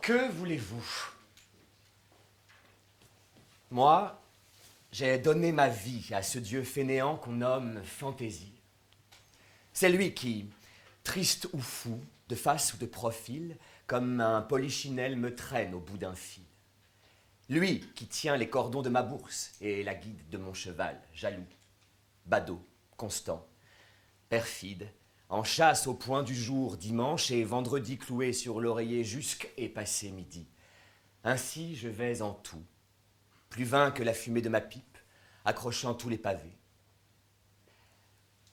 Que voulez-vous? Moi, j'ai donné ma vie à ce dieu fainéant qu'on nomme fantaisie. C'est lui qui, triste ou fou, de face ou de profil, comme un polichinelle me traîne au bout d'un fil. Lui qui tient les cordons de ma bourse et la guide de mon cheval, jaloux, badaud, constant, perfide, en chasse au point du jour dimanche et vendredi cloué sur l'oreiller jusqu'est passé midi. Ainsi je vais en tout, plus vain que la fumée de ma pipe, accrochant tous les pavés.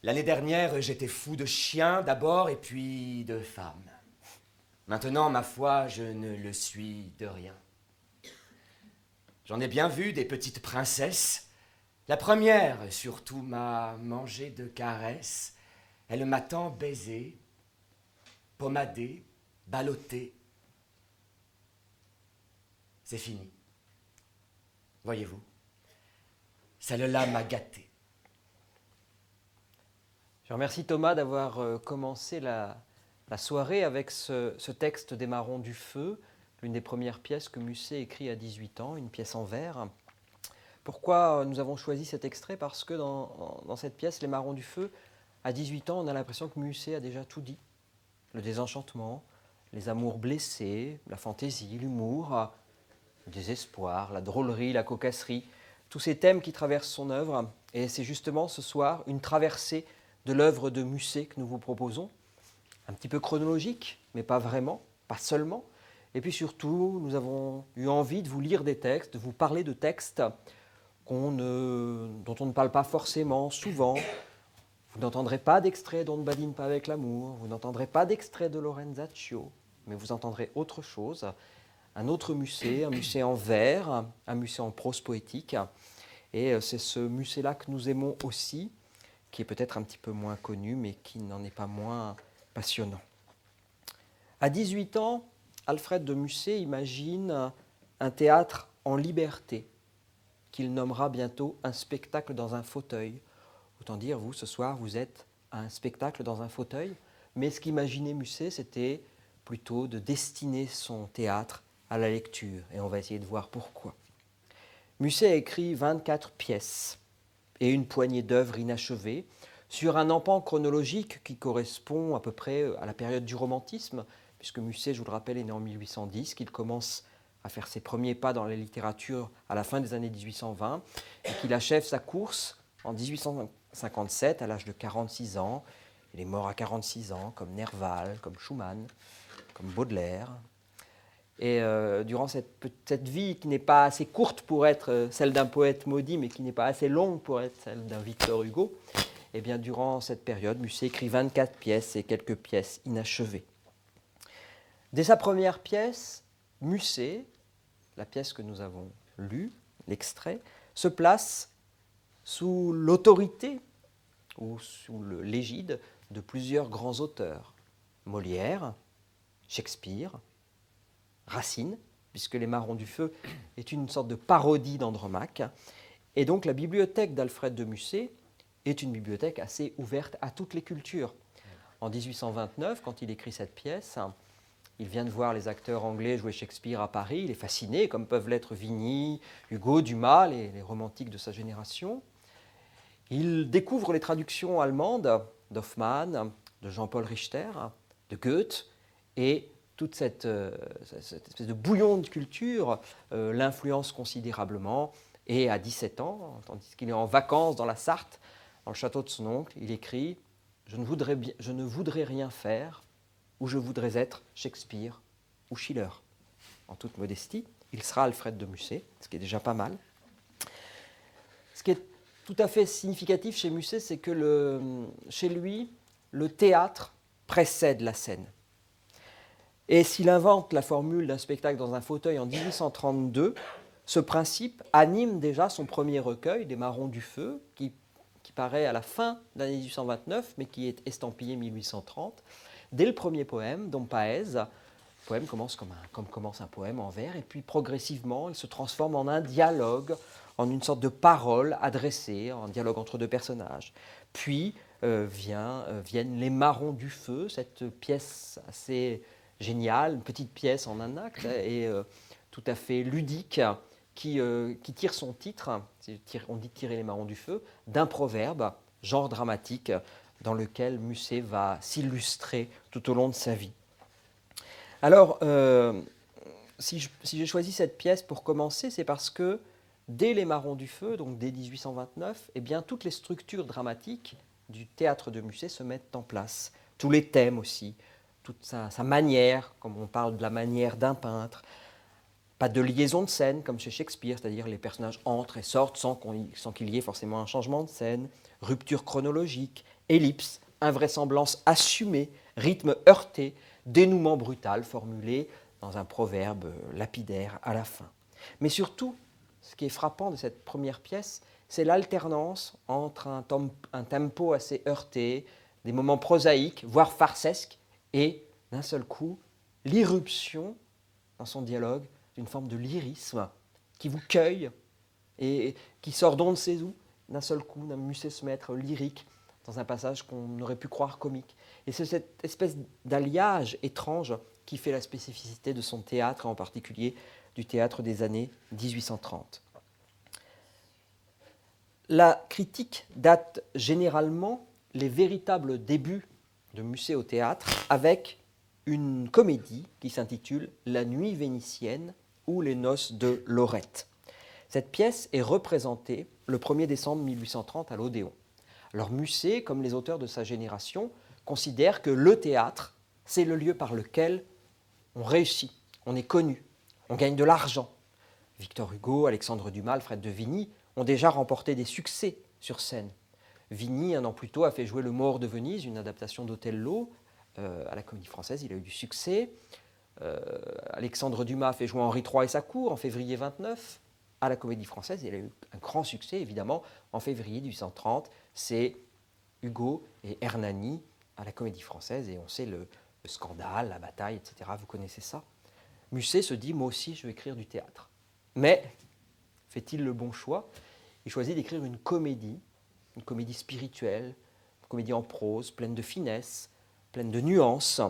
L'année dernière, j'étais fou de chiens d'abord et puis de femmes. Maintenant, ma foi, je ne le suis de rien. J'en ai bien vu des petites princesses. La première, surtout, m'a mangé de caresses. Elle m'a tant baisé, pommadé, ballotté. C'est fini. Voyez-vous, celle-là m'a gâté. Je remercie Thomas d'avoir commencé la soirée avec ce texte des Marrons du Feu, l'une des premières pièces que Musset écrit à 18 ans, une pièce en vers. Pourquoi nous avons choisi cet extrait? Parce que dans cette pièce, Les Marrons du Feu, à 18 ans, on a l'impression que Musset a déjà tout dit. Le désenchantement, les amours blessés, la fantaisie, l'humour, le désespoir, la drôlerie, la cocasserie, tous ces thèmes qui traversent son œuvre. Et c'est justement ce soir une traversée de l'œuvre de Musset que nous vous proposons, un petit peu chronologique, mais pas vraiment, pas seulement. Et puis surtout, nous avons eu envie de vous lire des textes, de vous parler de textes dont on ne parle pas forcément souvent. Vous n'entendrez pas d'extrait d'On ne badine pas avec l'amour, vous n'entendrez pas d'extrait de Lorenzaccio, mais vous entendrez autre chose, un autre Musset, un Musset en vers, un Musset en prose poétique. Et c'est ce Musset-là que nous aimons aussi, qui est peut-être un petit peu moins connu, mais qui n'en est pas moins passionnant. À 18 ans, Alfred de Musset imagine un théâtre en liberté, qu'il nommera bientôt un spectacle dans un fauteuil. Autant dire, vous, ce soir, vous êtes à un spectacle dans un fauteuil, mais ce qu'imaginait Musset, c'était plutôt de destiner son théâtre à la lecture, et on va essayer de voir pourquoi. Musset a écrit 24 pièces et une poignée d'œuvres inachevées sur un empan chronologique qui correspond à peu près à la période du romantisme, puisque Musset, je vous le rappelle, est né en 1810, qu'il commence à faire ses premiers pas dans la littérature à la fin des années 1820, et qu'il achève sa course en 1857 à l'âge de 46 ans. Il est mort à 46 ans, comme Nerval, comme Schumann, comme Baudelaire. Et durant cette vie qui n'est pas assez courte pour être celle d'un poète maudit, mais qui n'est pas assez longue pour être celle d'un Victor Hugo, eh bien, durant cette période, Musset écrit 24 pièces et quelques pièces inachevées. Dès sa première pièce, Musset, la pièce que nous avons lue, l'extrait, se place sous l'autorité ou sous l'égide de plusieurs grands auteurs. Molière, Shakespeare, Racine, puisque Les Marrons du Feu est une sorte de parodie d'Andromaque. Et donc la bibliothèque d'Alfred de Musset est une bibliothèque assez ouverte à toutes les cultures. En 1829, quand il écrit cette pièce, il vient de voir les acteurs anglais jouer Shakespeare à Paris, il est fasciné, comme peuvent l'être Vigny, Hugo, Dumas, les romantiques de sa génération. Il découvre les traductions allemandes d'Hoffmann, de Jean-Paul Richter, de Goethe, et toute cette espèce de bouillon de culture l'influence considérablement. Et à 17 ans, tandis qu'il est en vacances dans la Sarthe, dans le château de son oncle, il écrit « Je ne voudrais rien faire où je voudrais être Shakespeare ou Schiller ». En toute modestie, il sera Alfred de Musset, ce qui est déjà pas mal. Ce qui est tout à fait significatif chez Musset, c'est que chez lui, le théâtre précède la scène. Et s'il invente la formule d'un spectacle dans un fauteuil en 1832, ce principe anime déjà son premier recueil, Les Marrons du Feu, qui paraît à la fin de l'année 1829, mais qui est estampillé 1830. Dès le premier poème, Dom Paez, le poème commence comme commence un poème en vers, et puis progressivement, il se transforme en un dialogue, en une sorte de parole adressée, en dialogue entre deux personnages. Puis, viennent Les Marrons du Feu, cette pièce assez géniale, une petite pièce en un acte et tout à fait ludique qui tire son titre, on dit tirer les marrons du feu, d'un proverbe, genre dramatique, dans lequel Musset va s'illustrer tout au long de sa vie. Alors, si j'ai choisi cette pièce pour commencer, c'est parce que dès Les Marrons du Feu, donc dès 1829, eh bien, toutes les structures dramatiques du théâtre de Musset se mettent en place. Tous les thèmes aussi, toute sa manière, comme on parle de la manière d'un peintre. Pas de liaison de scène comme chez Shakespeare, c'est-à-dire les personnages entrent et sortent sans qu'il y ait forcément un changement de scène. Rupture chronologique, ellipse, invraisemblance assumée, rythme heurté, dénouement brutal formulé dans un proverbe lapidaire à la fin. Mais surtout, ce qui est frappant de cette première pièce, c'est l'alternance entre un tempo assez heurté, des moments prosaïques, voire farcesques, et d'un seul coup, l'irruption dans son dialogue d'une forme de lyrisme qui vous cueille et qui sort d'on ne sait où, d'un seul coup, d'un Musset se mettre lyrique dans un passage qu'on aurait pu croire comique. Et c'est cette espèce d'alliage étrange qui fait la spécificité de son théâtre, et en particulier du théâtre des années 1830. La critique date généralement les véritables débuts de Musset au théâtre avec une comédie qui s'intitule La Nuit vénitienne ou Les Noces de Laurette. Cette pièce est représentée le 1er décembre 1830 à l'Odéon. Alors Musset, comme les auteurs de sa génération, considère que le théâtre, c'est le lieu par lequel on réussit, on est connu, on gagne de l'argent. Victor Hugo, Alexandre Dumas, Alfred de Vigny ont déjà remporté des succès sur scène. Vigny, un an plus tôt, a fait jouer Le Maure de Venise, une adaptation d'Othello, à la Comédie Française, il a eu du succès. Alexandre Dumas a fait jouer Henri III et sa cour en février 29 à la Comédie Française. Il a eu un grand succès, évidemment, en février 1830. C'est Hugo et Hernani à la Comédie Française, et on sait le scandale, la bataille, etc. Vous connaissez ça. Musset se dit, moi aussi, je vais écrire du théâtre. Mais fait-il le bon choix? Il choisit d'écrire une comédie spirituelle, une comédie en prose, pleine de finesse, pleine de nuances.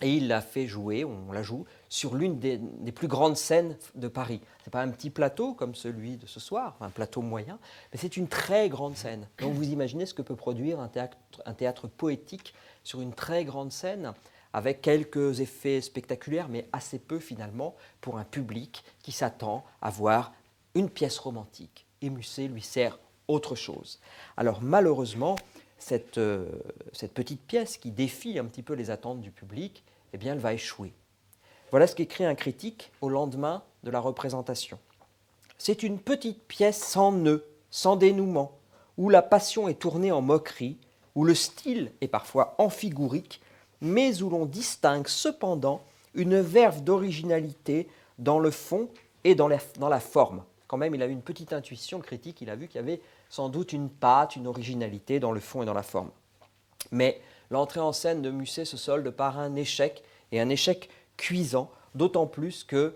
Et il la fait jouer, on la joue, sur l'une des plus grandes scènes de Paris. Ce n'est pas un petit plateau comme celui de ce soir, un plateau moyen, mais c'est une très grande scène. Donc vous imaginez ce que peut produire un théâtre poétique sur une très grande scène, avec quelques effets spectaculaires, mais assez peu finalement pour un public qui s'attend à voir une pièce romantique. Et Musset lui sert autre chose. Alors malheureusement, cette petite pièce qui défie un petit peu les attentes du public, eh bien, elle va échouer. Voilà ce qu'écrit un critique au lendemain de la représentation. C'est une petite pièce sans nœud, sans dénouement, où la passion est tournée en moquerie, où le style est parfois amphigurique, mais où l'on distingue cependant une verve d'originalité dans le fond et dans la forme. Quand même, il a eu une petite intuition, le critique, il a vu qu'il y avait sans doute une patte, une originalité dans le fond et dans la forme. Mais l'entrée en scène de Musset se solde par un échec, et un échec cuisant, d'autant plus que,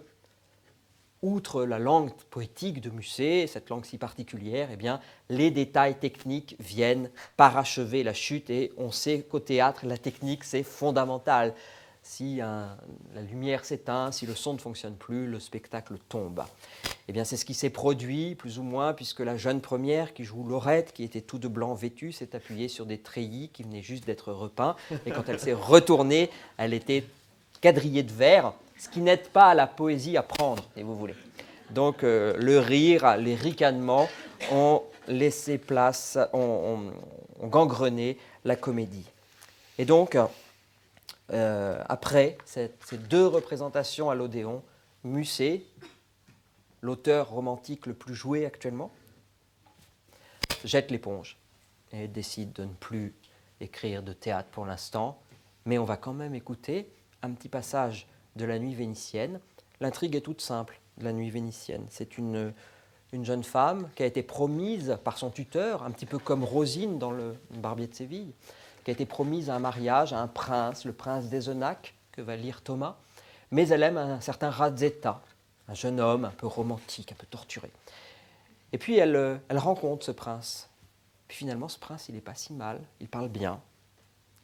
outre la langue poétique de Musset, cette langue si particulière, eh bien, les détails techniques viennent parachever la chute, et on sait qu'au théâtre, la technique, c'est fondamental. Si la lumière s'éteint, si le son ne fonctionne plus, le spectacle tombe. Eh bien, c'est ce qui s'est produit, plus ou moins, puisque la jeune première qui joue Laurette, qui était tout de blanc vêtue, s'est appuyée sur des treillis qui venaient juste d'être repeints. Et quand elle s'est retournée, elle était quadrillée de vert, ce qui n'aide pas à la poésie à prendre, si vous voulez. Donc, le rire, les ricanements ont laissé place, ont gangrené la comédie. Et donc, après ces deux représentations à l'Odéon, Musset, l'auteur romantique le plus joué actuellement, jette l'éponge et décide de ne plus écrire de théâtre pour l'instant, mais on va quand même écouter un petit passage de La Nuit vénitienne. L'intrigue est toute simple de La Nuit vénitienne. C'est une jeune femme qui a été promise par son tuteur, un petit peu comme Rosine dans le Barbier de Séville, qui a été promise à un mariage à un prince, le prince d'Eisenach, que va lire Thomas, mais elle aime un certain Razetta, un jeune homme un peu romantique, un peu torturé. Et puis elle rencontre ce prince. Puis finalement, ce prince, il n'est pas si mal, il parle bien,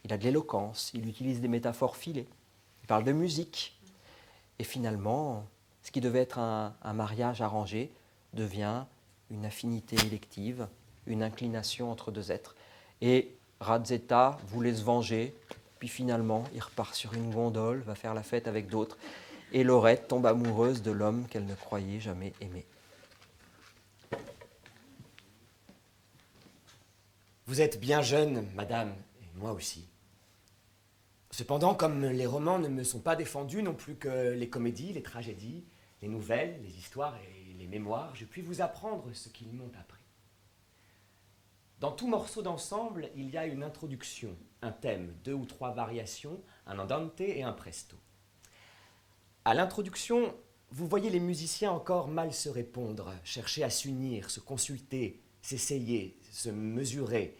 il a de l'éloquence, il utilise des métaphores filées, il parle de musique. Et finalement, ce qui devait être un mariage arrangé devient une affinité élective, une inclination entre deux êtres. Et Radzeta voulait se venger, puis finalement, il repart sur une gondole, va faire la fête avec d'autres, et Laurette tombe amoureuse de l'homme qu'elle ne croyait jamais aimer. Vous êtes bien jeune, madame, et moi aussi. Cependant, comme les romans ne me sont pas défendus non plus que les comédies, les tragédies, les nouvelles, les histoires et les mémoires, je puis vous apprendre ce qu'ils m'ont appris. Dans tout morceau d'ensemble, il y a une introduction, un thème, 2 ou 3 variations, un andante et un presto. À l'introduction, vous voyez les musiciens encore mal se répondre, chercher à s'unir, se consulter, s'essayer, se mesurer.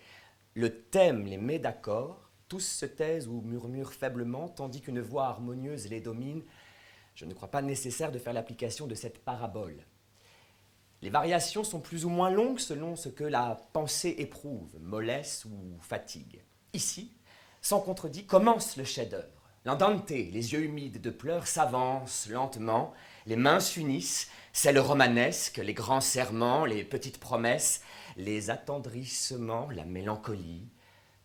Le thème les met d'accord, tous se taisent ou murmurent faiblement, tandis qu'une voix harmonieuse les domine. Je ne crois pas nécessaire de faire l'application de cette parabole. Les variations sont plus ou moins longues selon ce que la pensée éprouve, mollesse ou fatigue. Ici, sans contredit, commence le chef-d'œuvre. L'andante, les yeux humides de pleurs, s'avancent lentement, les mains s'unissent, c'est le romanesque, les grands serments, les petites promesses, les attendrissements, la mélancolie.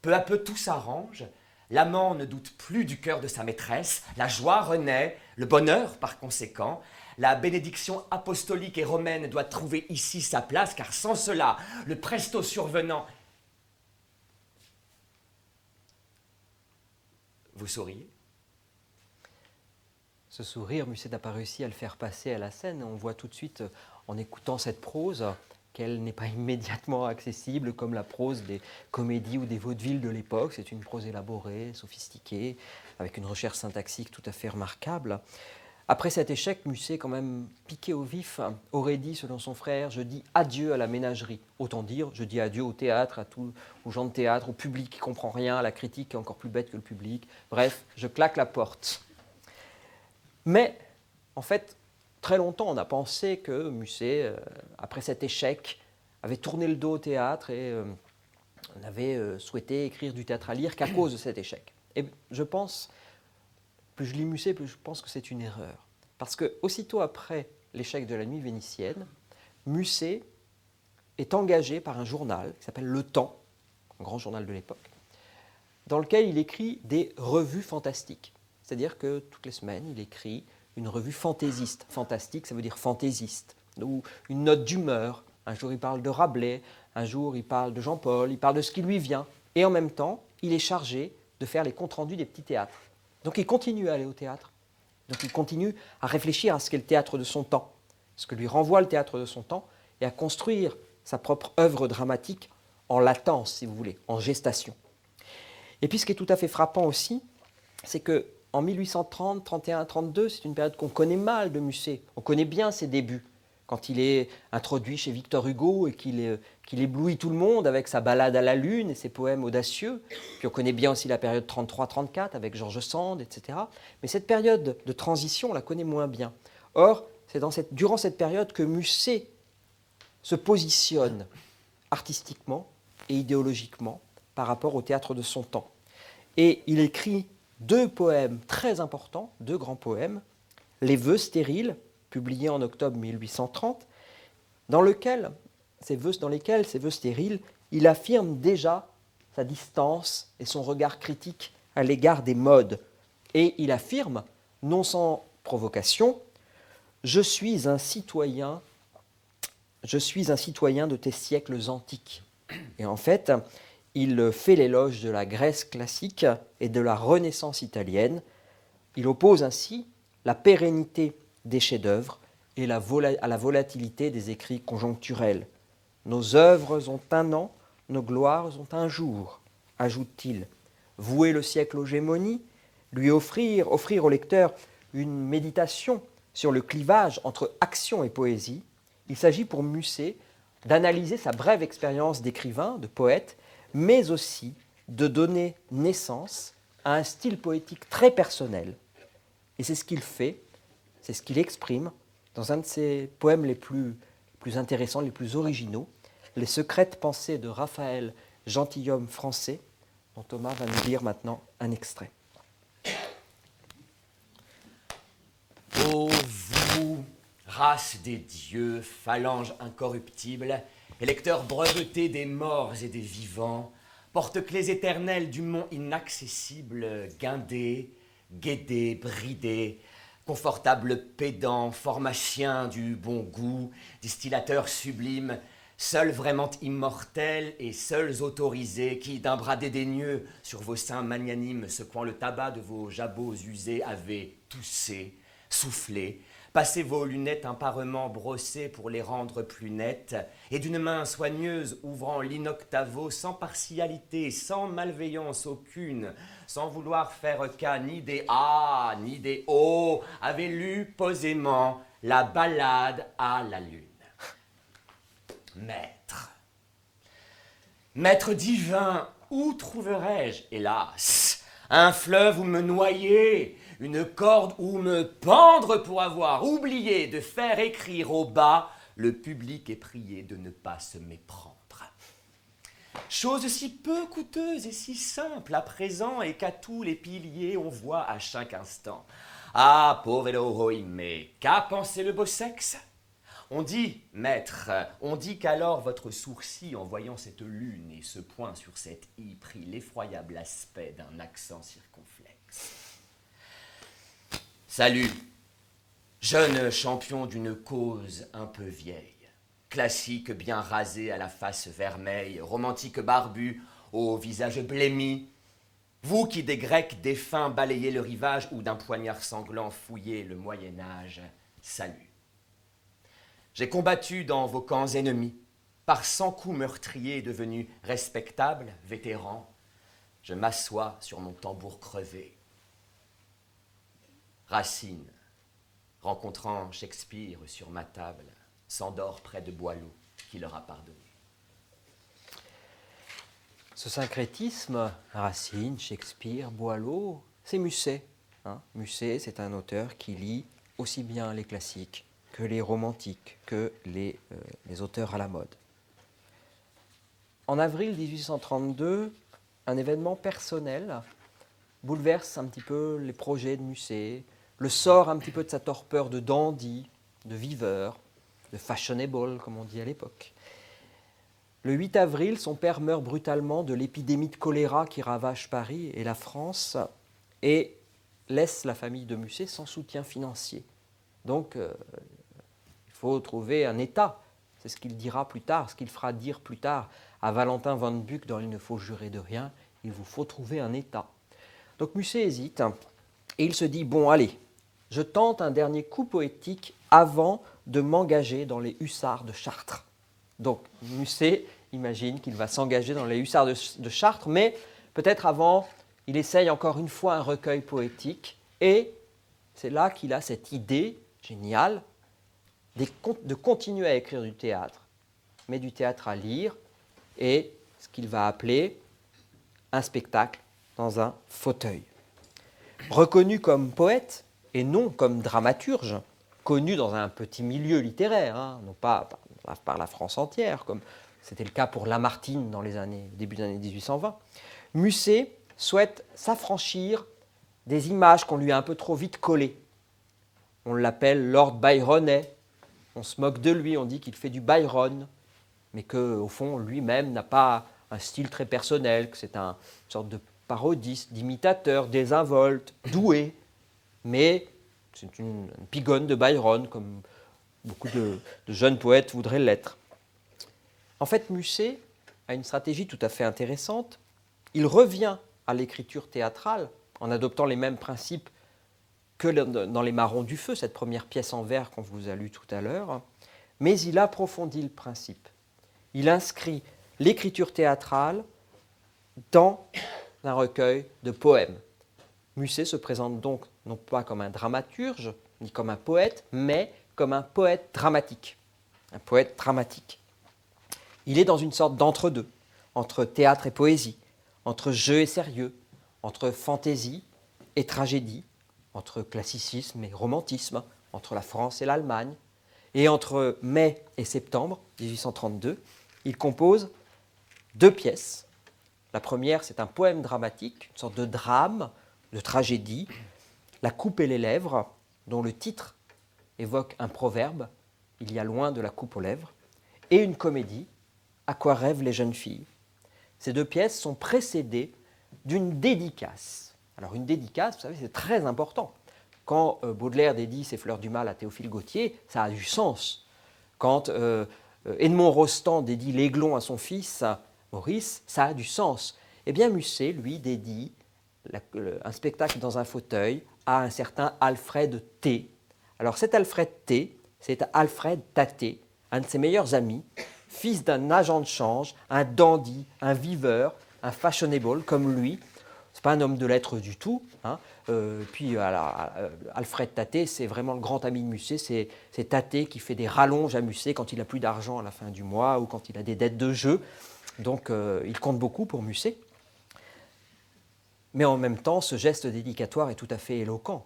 Peu à peu tout s'arrange, l'amant ne doute plus du cœur de sa maîtresse, la joie renaît, le bonheur par conséquent. La bénédiction apostolique et romaine doit trouver ici sa place, car sans cela, le presto survenant... Vous souriez ? Ce sourire, Musset n'a pas réussi à le faire passer à la scène. On voit tout de suite, en écoutant cette prose, qu'elle n'est pas immédiatement accessible comme la prose des comédies ou des vaudevilles de l'époque. C'est une prose élaborée, sophistiquée, avec une recherche syntaxique tout à fait remarquable. Après cet échec, Musset, quand même piqué au vif, aurait dit, selon son frère, « Je dis adieu à la ménagerie ». Autant dire, je dis adieu au théâtre, aux gens de théâtre, au public qui ne comprend rien, à la critique qui est encore plus bête que le public. Bref, je claque la porte. Mais, en fait, très longtemps, on a pensé que Musset, après cet échec, avait tourné le dos au théâtre et n'avait souhaité écrire du théâtre à lire qu'à cause de cet échec. Et je pense, plus je lis Musset, plus je pense que c'est une erreur. Parce que aussitôt après l'échec de la Nuit vénitienne, Musset est engagé par un journal qui s'appelle Le Temps, un grand journal de l'époque, dans lequel il écrit des revues fantastiques. C'est-à-dire que toutes les semaines, il écrit une revue fantaisiste. Fantastique, ça veut dire fantaisiste. Ou une note d'humeur. Un jour, il parle de Rabelais. Un jour, il parle de Jean-Paul. Il parle de ce qui lui vient. Et en même temps, il est chargé de faire les comptes rendus des petits théâtres. Donc, il continue à aller au théâtre. Donc, il continue à réfléchir à ce qu'est le théâtre de son temps, ce que lui renvoie le théâtre de son temps, et à construire sa propre œuvre dramatique en latence, si vous voulez, en gestation. Et puis, ce qui est tout à fait frappant aussi, c'est que en 1830, 31, 32, c'est une période qu'on connaît mal de Musset. On connaît bien ses débuts, quand il est introduit chez Victor Hugo et qu'il éblouit tout le monde avec sa Ballade à la lune et ses poèmes audacieux. Puis on connaît bien aussi la période 33-34 avec George Sand, etc. Mais cette période de transition, on la connaît moins bien. Or, c'est durant cette période que Musset se positionne artistiquement et idéologiquement par rapport au théâtre de son temps. Et il écrit 2 poèmes très importants, 2 grands poèmes, Les Vœux stériles, publiés en octobre 1830, dans lesquels ces vœux stériles, il affirme déjà sa distance et son regard critique à l'égard des modes. Et il affirme, non sans provocation, « Je suis un citoyen de tes siècles antiques ». Et en fait, il fait l'éloge de la Grèce classique et de la Renaissance italienne. Il oppose ainsi la pérennité des chefs-d'œuvre et à la volatilité des écrits conjoncturels. Nos œuvres ont un an, nos gloires ont un jour, ajoute-t-il. Vouer le siècle aux gémonies, lui offrir au lecteur une méditation sur le clivage entre action et poésie. Il s'agit pour Musset d'analyser sa brève expérience d'écrivain, de poète, mais aussi de donner naissance à un style poétique très personnel. Et c'est ce qu'il fait, c'est ce qu'il exprime dans un de ses poèmes les plus intéressants, les plus originaux, les secrètes pensées de Raphaël, gentilhomme français, dont Thomas va nous lire maintenant un extrait. Ô vous, race des dieux, phalange incorruptible, électeurs brevetés des morts et des vivants, porte-clés éternels du mont inaccessible, guindés, guédés, bridés, confortables pédants, pharmaciens du bon goût, distillateurs sublimes, seuls vraiment immortels et seuls autorisés qui, d'un bras dédaigneux, sur vos seins magnanimes secouant le tabac de vos jabots usés, avez toussé, soufflé, passez vos lunettes imparement brossées pour les rendre plus nettes, et d'une main soigneuse ouvrant l'inoctavo sans partialité, sans malveillance aucune, sans vouloir faire cas ni des A ni des O, avez lu posément la ballade à la lune. Maître divin, où trouverai-je, hélas, un fleuve où me noyer, une corde où me pendre pour avoir oublié de faire écrire au bas le public est prié de ne pas se méprendre. Chose si peu coûteuse et si simple à présent et qu'à tous les piliers on voit à chaque instant. Ah, povero oime, qu'a pensé le beau sexe? On dit, maître, on dit qu'alors votre sourcil, en voyant cette lune et ce point sur cette i, prit l'effroyable aspect d'un accent circonflexe. Salut, jeune champion d'une cause un peu vieille, classique bien rasé à la face vermeille, romantique barbu au visage blêmi, vous qui des Grecs défunts balayez le rivage ou d'un poignard sanglant fouillez le Moyen-Âge, salut. J'ai combattu dans vos camps ennemis, par 100 coups meurtriers devenus respectables, vétérans, je m'assois sur mon tambour crevé. Racine, rencontrant Shakespeare sur ma table, s'endort près de Boileau, qui leur a pardonné. Ce syncrétisme, Racine, Shakespeare, Boileau, c'est Musset. Musset, c'est un auteur qui lit aussi bien les classiques que les romantiques, que les auteurs à la mode. En avril 1832, un événement personnel bouleverse un petit peu les projets de Musset, le sort un petit peu de sa torpeur de dandy, de viveur, de fashionable, comme on dit à l'époque. Le 8 avril, son père meurt brutalement de l'épidémie de choléra qui ravage Paris et la France et laisse la famille de Musset sans soutien financier. Donc, il faut trouver un État. C'est ce qu'il dira plus tard, ce qu'il fera dire plus tard à Valentin Van Buck dans Il ne faut jurer de rien. Il vous faut trouver un État. Donc Musset hésite et il se dit, bon allez, je tente un dernier coup poétique avant de m'engager dans les hussards de Chartres. Donc Musset imagine qu'il va s'engager dans les hussards de Chartres, mais peut-être avant, il essaye encore une fois un recueil poétique et c'est là qu'il a cette idée géniale de continuer à écrire du théâtre, mais du théâtre à lire, et ce qu'il va appeler un spectacle dans un fauteuil. Reconnu comme poète et non comme dramaturge, connu dans un petit milieu littéraire, non pas par la France entière, comme c'était le cas pour Lamartine dans les début des années 1820, Musset souhaite s'affranchir des images qu'on lui a un peu trop vite collées. On l'appelle Lord Byronais. On se moque de lui, on dit qu'il fait du Byron, mais qu'au fond, lui-même n'a pas un style très personnel, que c'est une sorte de parodiste, d'imitateur, désinvolte, doué, mais c'est une pigonne de Byron, comme beaucoup de jeunes poètes voudraient l'être. En fait, Musset a une stratégie tout à fait intéressante. Il revient à l'écriture théâtrale en adoptant les mêmes principes que dans Les Marrons du Feu, cette première pièce en vers qu'on vous a lue tout à l'heure, mais il approfondit le principe. Il inscrit l'écriture théâtrale dans un recueil de poèmes. Musset se présente donc non pas comme un dramaturge, ni comme un poète, mais comme un poète dramatique. Un poète dramatique. Il est dans une sorte d'entre-deux, entre théâtre et poésie, entre jeu et sérieux, entre fantaisie et tragédie, entre classicisme et romantisme, entre la France et l'Allemagne, et entre mai et septembre 1832, il compose 2 pièces. La première, c'est un poème dramatique, une sorte de drame, de tragédie, La coupe et les lèvres, dont le titre évoque un proverbe, il y a loin de la coupe aux lèvres, et une comédie, À quoi rêvent les jeunes filles. Ces 2 pièces sont précédées d'une dédicace. Alors une dédicace, vous savez, c'est très important. Quand Baudelaire dédie ses Fleurs du Mal à Théophile Gautier, ça a du sens. Quand Edmond Rostand dédie l'Aiglon à son fils, Maurice, ça a du sens. Eh bien Musset, lui, dédie un spectacle dans un fauteuil à un certain Alfred T. Alors cet Alfred T, c'est Alfred Taté, un de ses meilleurs amis, fils d'un agent de change, un dandy, un viveur, un fashionable comme lui. Ce n'est pas un homme de lettres du tout. Hein. Alfred Taté, c'est vraiment le grand ami de Musset. C'est Taté qui fait des rallonges à Musset quand il n'a plus d'argent à la fin du mois ou quand il a des dettes de jeu. Donc il compte beaucoup pour Musset. Mais en même temps, ce geste dédicatoire est tout à fait éloquent,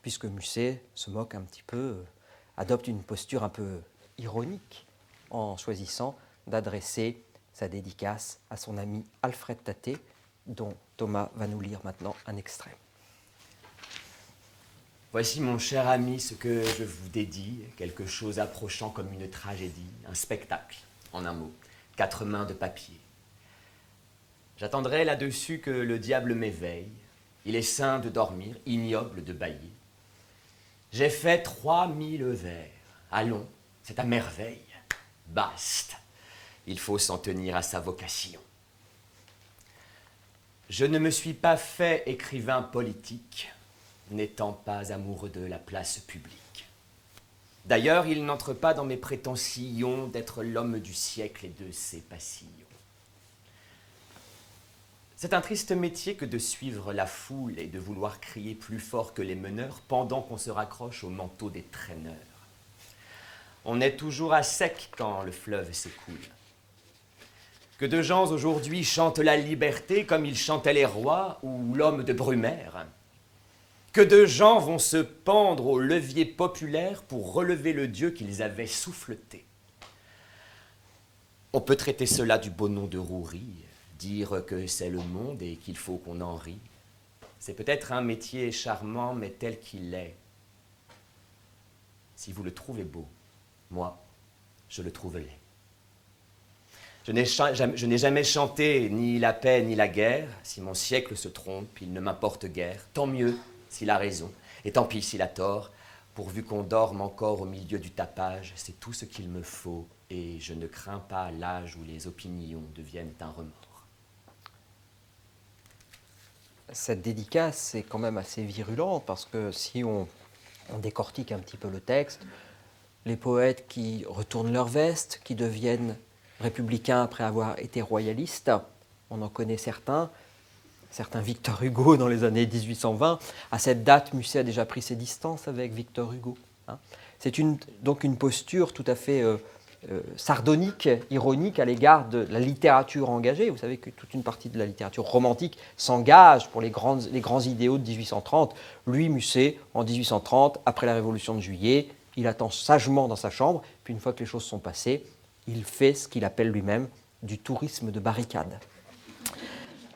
puisque Musset se moque un petit peu, adopte une posture un peu ironique en choisissant d'adresser sa dédicace à son ami Alfred Taté, dont Thomas va nous lire maintenant un extrait. Voici, mon cher ami, ce que je vous dédie, quelque chose approchant comme une tragédie, un spectacle, en un mot, 4 mains de papier. J'attendrai là-dessus que le diable m'éveille. Il est sain de dormir, ignoble de bâiller. J'ai fait 3000 vers. Allons, c'est à merveille. Basta. Il faut s'en tenir à sa vocation. Je ne me suis pas fait écrivain politique, n'étant pas amoureux de la place publique. D'ailleurs, il n'entre pas dans mes prétentions d'être l'homme du siècle et de ses passillons. C'est un triste métier que de suivre la foule et de vouloir crier plus fort que les meneurs pendant qu'on se raccroche au manteau des traîneurs. On est toujours à sec quand le fleuve s'écoule. Que de gens aujourd'hui chantent la liberté comme ils chantaient les rois ou l'homme de Brumaire. Que de gens vont se pendre au levier populaire pour relever le Dieu qu'ils avaient souffleté. On peut traiter cela du beau nom de rouerie, dire que c'est le monde et qu'il faut qu'on en rie. C'est peut-être un métier charmant, mais tel qu'il est. Si vous le trouvez beau, moi, je le trouve laid. Je n'ai jamais chanté ni la paix ni la guerre. Si mon siècle se trompe, il ne m'importe guère. Tant mieux s'il a raison, et tant pis s'il a tort, pourvu qu'on dorme encore au milieu du tapage. C'est tout ce qu'il me faut, et je ne crains pas l'âge où les opinions deviennent un remords. Cette dédicace est quand même assez virulente, parce que si on décortique un petit peu le texte, les poètes qui retournent leur veste, qui deviennent républicains après avoir été royalistes, on en connaît certains Victor Hugo dans les années 1820. À cette date, Musset a déjà pris ses distances avec Victor Hugo. Hein. C'est donc une posture tout à fait sardonique, ironique à l'égard de la littérature engagée. Vous savez que toute une partie de la littérature romantique s'engage pour les grands idéaux de 1830. Lui, Musset, en 1830, après la Révolution de Juillet, il attend sagement dans sa chambre, puis une fois que les choses sont passées, il fait ce qu'il appelle lui-même du tourisme de barricade.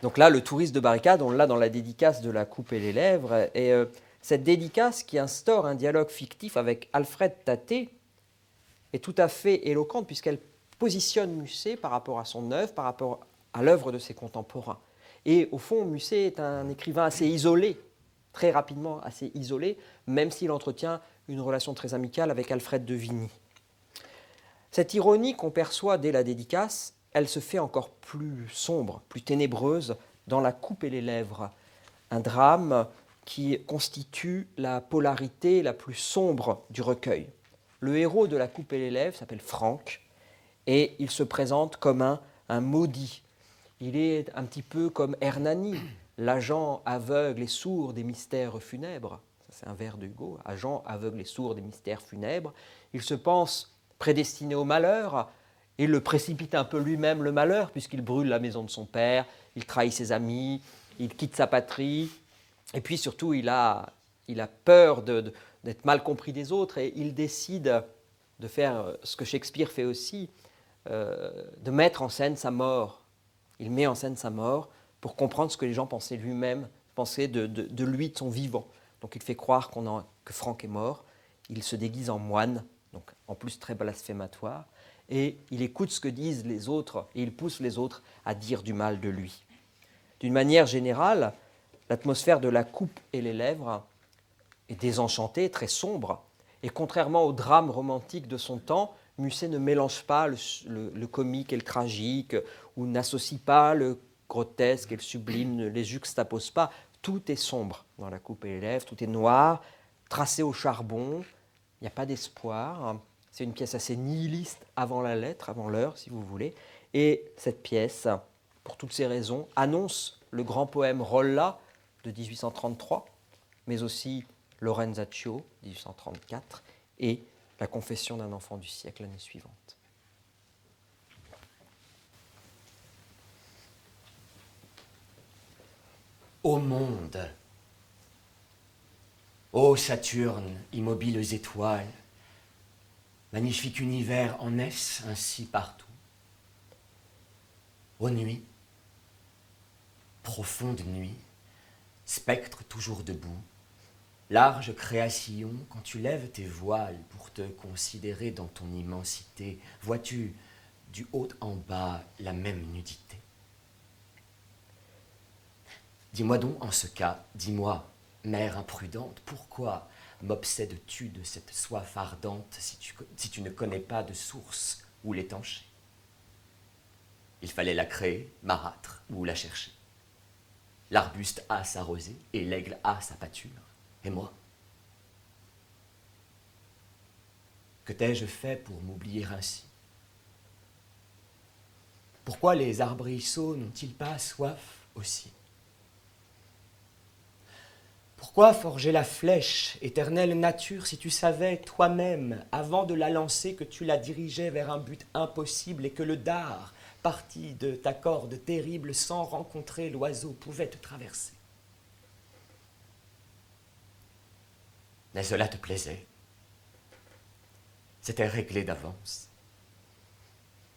Donc là, le tourisme de barricade, on l'a dans la dédicace de La coupe et les lèvres. Et cette dédicace qui instaure un dialogue fictif avec Alfred Taté est tout à fait éloquente puisqu'elle positionne Musset par rapport à son œuvre, par rapport à l'œuvre de ses contemporains. Et au fond, Musset est un écrivain assez isolé, très rapidement assez isolé, même s'il entretient une relation très amicale avec Alfred de Vigny. Cette ironie qu'on perçoit dès la dédicace, elle se fait encore plus sombre, plus ténébreuse dans La coupe et les lèvres, un drame qui constitue la polarité la plus sombre du recueil. Le héros de La coupe et les lèvres s'appelle Franck et il se présente comme un maudit. Il est un petit peu comme Hernani, l'agent aveugle et sourd des mystères funèbres. Ça, c'est un vers de Hugo, agent aveugle et sourd des mystères funèbres. Il se pense prédestiné au malheur. Il le précipite un peu lui-même le malheur, puisqu'il brûle la maison de son père, il trahit ses amis, il quitte sa patrie, et puis surtout il a peur d'être mal compris des autres, et il décide de faire ce que Shakespeare fait aussi, de mettre en scène sa mort. Il met en scène sa mort pour comprendre ce que les gens pensaient lui-même, pensaient de lui, de son vivant. Donc il fait croire que Franck est mort. Il se déguise en moine, donc en plus très blasphématoire, et il écoute ce que disent les autres, et il pousse les autres à dire du mal de lui. D'une manière générale, l'atmosphère de La coupe et les lèvres est désenchantée, très sombre, et contrairement au drame romantique de son temps, Musset ne mélange pas le comique et le tragique, ou n'associe pas le grotesque et le sublime, ne les juxtapose pas. Tout est sombre dans La coupe et les lèvres, tout est noir, tracé au charbon, il n'y a pas d'espoir. C'est une pièce assez nihiliste avant la lettre, avant l'heure, si vous voulez. Et cette pièce, pour toutes ces raisons, annonce le grand poème Rolla de 1833, mais aussi Lorenzaccio, 1834, et La confession d'un enfant du siècle l'année suivante. Ô monde, ô Saturne, immobiles étoiles, magnifique univers en est ainsi partout. Ô nuit, profonde nuit, spectre toujours debout, large création, quand tu lèves tes voiles pour te considérer dans ton immensité, vois-tu du haut en bas la même nudité? Dis-moi donc en ce cas, dis-moi, mère imprudente, pourquoi m'obsèdes-tu de cette soif ardente si tu ne connais pas de source où l'étancher? Il fallait la créer, marâtre, ou la chercher. L'arbuste a sa rosée et l'aigle a sa pâture. Et moi? Que t'ai-je fait pour m'oublier ainsi? Pourquoi les arbrisseaux n'ont-ils pas soif aussi? Pourquoi forger la flèche, éternelle nature, si tu savais toi-même, avant de la lancer, que tu la dirigeais vers un but impossible et que le dard, parti de ta corde terrible, sans rencontrer l'oiseau, pouvait te traverser? Mais cela te plaisait. C'était réglé d'avance.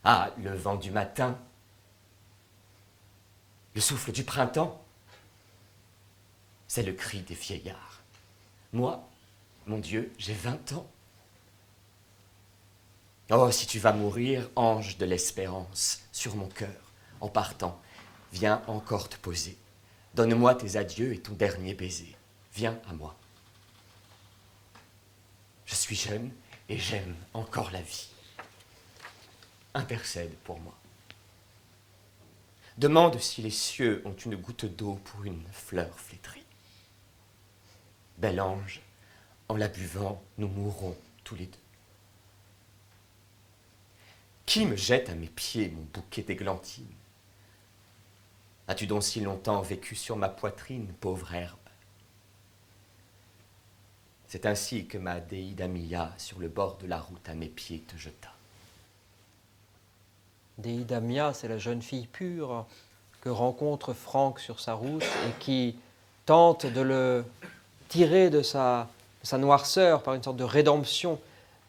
Ah, le vent du matin, le souffle du printemps, c'est le cri des vieillards. Moi, mon Dieu, j'ai 20 ans. Oh, si tu vas mourir, ange de l'espérance, sur mon cœur, en partant, viens encore te poser. Donne-moi tes adieux et ton dernier baiser. Viens à moi. Je suis jeune et j'aime encore la vie. Intercède pour moi. Demande si les cieux ont une goutte d'eau pour une fleur flétrie. Bel ange, en la buvant, nous mourrons tous les deux. Qui me jette à mes pieds mon bouquet d'églantine? As-tu donc si longtemps vécu sur ma poitrine, pauvre herbe? C'est ainsi que ma Deida Mia, sur le bord de la route à mes pieds, te jeta. Deida Mia, c'est la jeune fille pure que rencontre Franck sur sa route et qui tente de le tirer de sa noirceur par une sorte de rédemption,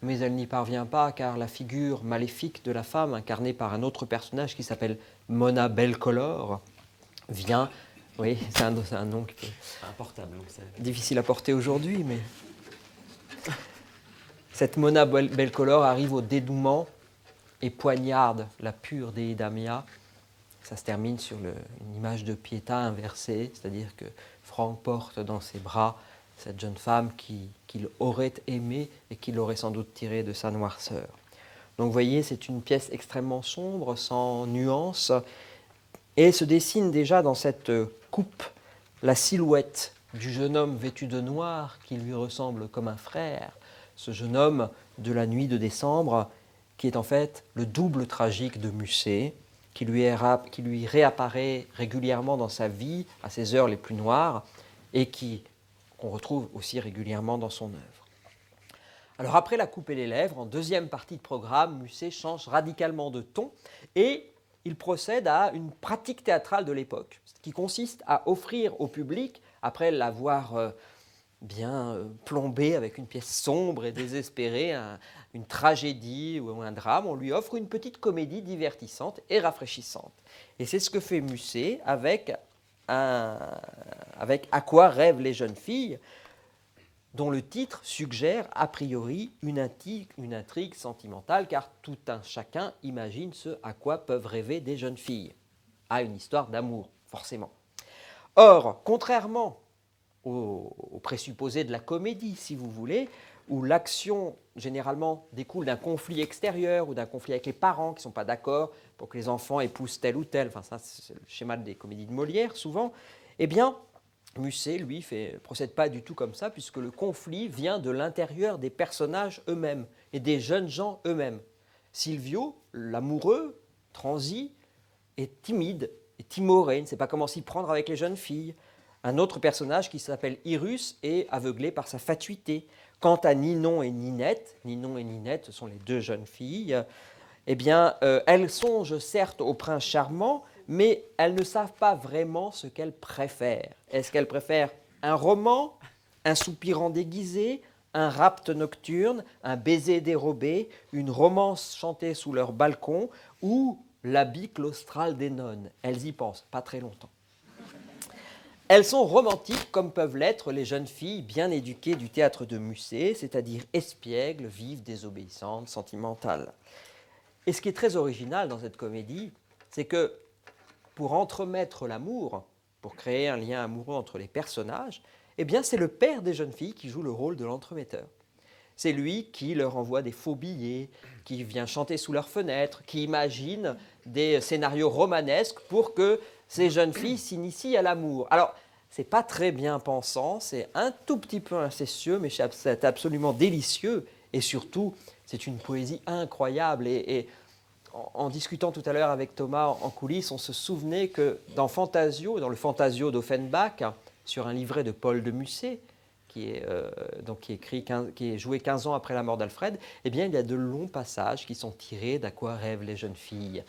mais elle n'y parvient pas car la figure maléfique de la femme, incarnée par un autre personnage qui s'appelle Mona Belcolor, vient. Oui, c'est un nom qui est Importable, donc c'est difficile à porter aujourd'hui, mais cette Mona Belcolor arrive au dénouement et poignarde la pure Deida Mia. Ça se termine sur une image de Pietà inversée, c'est-à-dire que Franck porte dans ses bras cette jeune femme qu'il aurait aimée et qu'il aurait sans doute tirée de sa noirceur. Donc vous voyez, c'est une pièce extrêmement sombre, sans nuance, et se dessine déjà dans cette coupe la silhouette du jeune homme vêtu de noir qui lui ressemble comme un frère, ce jeune homme de la nuit de décembre qui est en fait le double tragique de Musset, qui lui réapparaît régulièrement dans sa vie à ses heures les plus noires et qu'on retrouve aussi régulièrement dans son œuvre. Alors après La coupe et les lèvres, en deuxième partie de programme, Musset change radicalement de ton et il procède à une pratique théâtrale de l'époque, qui consiste à offrir au public, après l'avoir bien plombé avec une pièce sombre et désespérée, une tragédie ou un drame. On lui offre une petite comédie divertissante et rafraîchissante. Et c'est ce que fait Musset avec À quoi rêvent les jeunes filles, dont le titre suggère a priori une intrigue sentimentale, car tout un chacun imagine ce à quoi peuvent rêver des jeunes filles, à une histoire d'amour, forcément. Or, contrairement au présupposé de la comédie, si vous voulez, où l'action généralement découle d'un conflit extérieur ou d'un conflit avec les parents qui ne sont pas d'accord pour que les enfants épousent tel ou tel, enfin ça c'est le schéma des comédies de Molière souvent, eh bien Musset, lui, procède pas du tout comme ça, puisque le conflit vient de l'intérieur des personnages eux-mêmes et des jeunes gens eux-mêmes. Silvio, l'amoureux, transi, est timide, est timoré, ne sait pas comment s'y prendre avec les jeunes filles. Un autre personnage qui s'appelle Irus est aveuglé par sa fatuité. Quant à Ninon et Ninette, ce sont les deux jeunes filles, eh bien, elles songent certes au prince charmant, mais elles ne savent pas vraiment ce qu'elles préfèrent. Est-ce qu'elles préfèrent un roman, un soupirant déguisé, un rapt nocturne, un baiser dérobé, une romance chantée sous leur balcon ou l'habit claustral des nonnes? Elles y pensent, pas très longtemps. Elles sont romantiques comme peuvent l'être les jeunes filles bien éduquées du théâtre de Musset, c'est-à-dire espiègles, vives, désobéissantes, sentimentales. Et ce qui est très original dans cette comédie, c'est que pour entremettre l'amour, pour créer un lien amoureux entre les personnages, eh bien c'est le père des jeunes filles qui joue le rôle de l'entremetteur. C'est lui qui leur envoie des faux billets, qui vient chanter sous leurs fenêtres, qui imagine des scénarios romanesques pour que ces jeunes filles s'initient à l'amour. Alors, c'est pas très bien pensant, c'est un tout petit peu incestueux, mais c'est absolument délicieux. Et surtout, c'est une poésie incroyable. Et en discutant tout à l'heure avec Thomas en coulisses, on se souvenait que dans Fantasio, dans le Fantasio d'Offenbach, sur un livret de Paul de Musset, qui est joué 15 ans après la mort d'Alfred, eh bien, il y a de longs passages qui sont tirés d'À quoi rêvent les jeunes filles.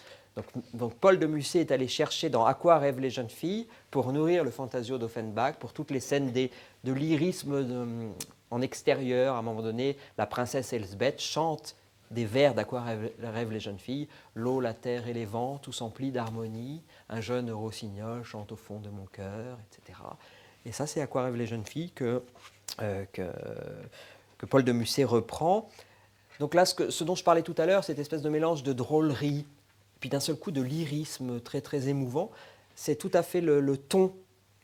Donc Paul de Musset est allé chercher dans À quoi rêvent les jeunes filles pour nourrir le Fantasio d'Offenbach, pour toutes les scènes de lyrisme en extérieur. À un moment donné, la princesse Elsbeth chante des vers d'À quoi rêvent les jeunes filles. L'eau, la terre et les vents, tout s'emplit d'harmonie. Un jeune rossignol chante au fond de mon cœur, etc. Et ça, c'est À quoi rêvent les jeunes filles que Paul de Musset reprend. Donc là, ce dont je parlais tout à l'heure, cette espèce de mélange de drôlerie, puis d'un seul coup de lyrisme très très émouvant, c'est tout à fait le ton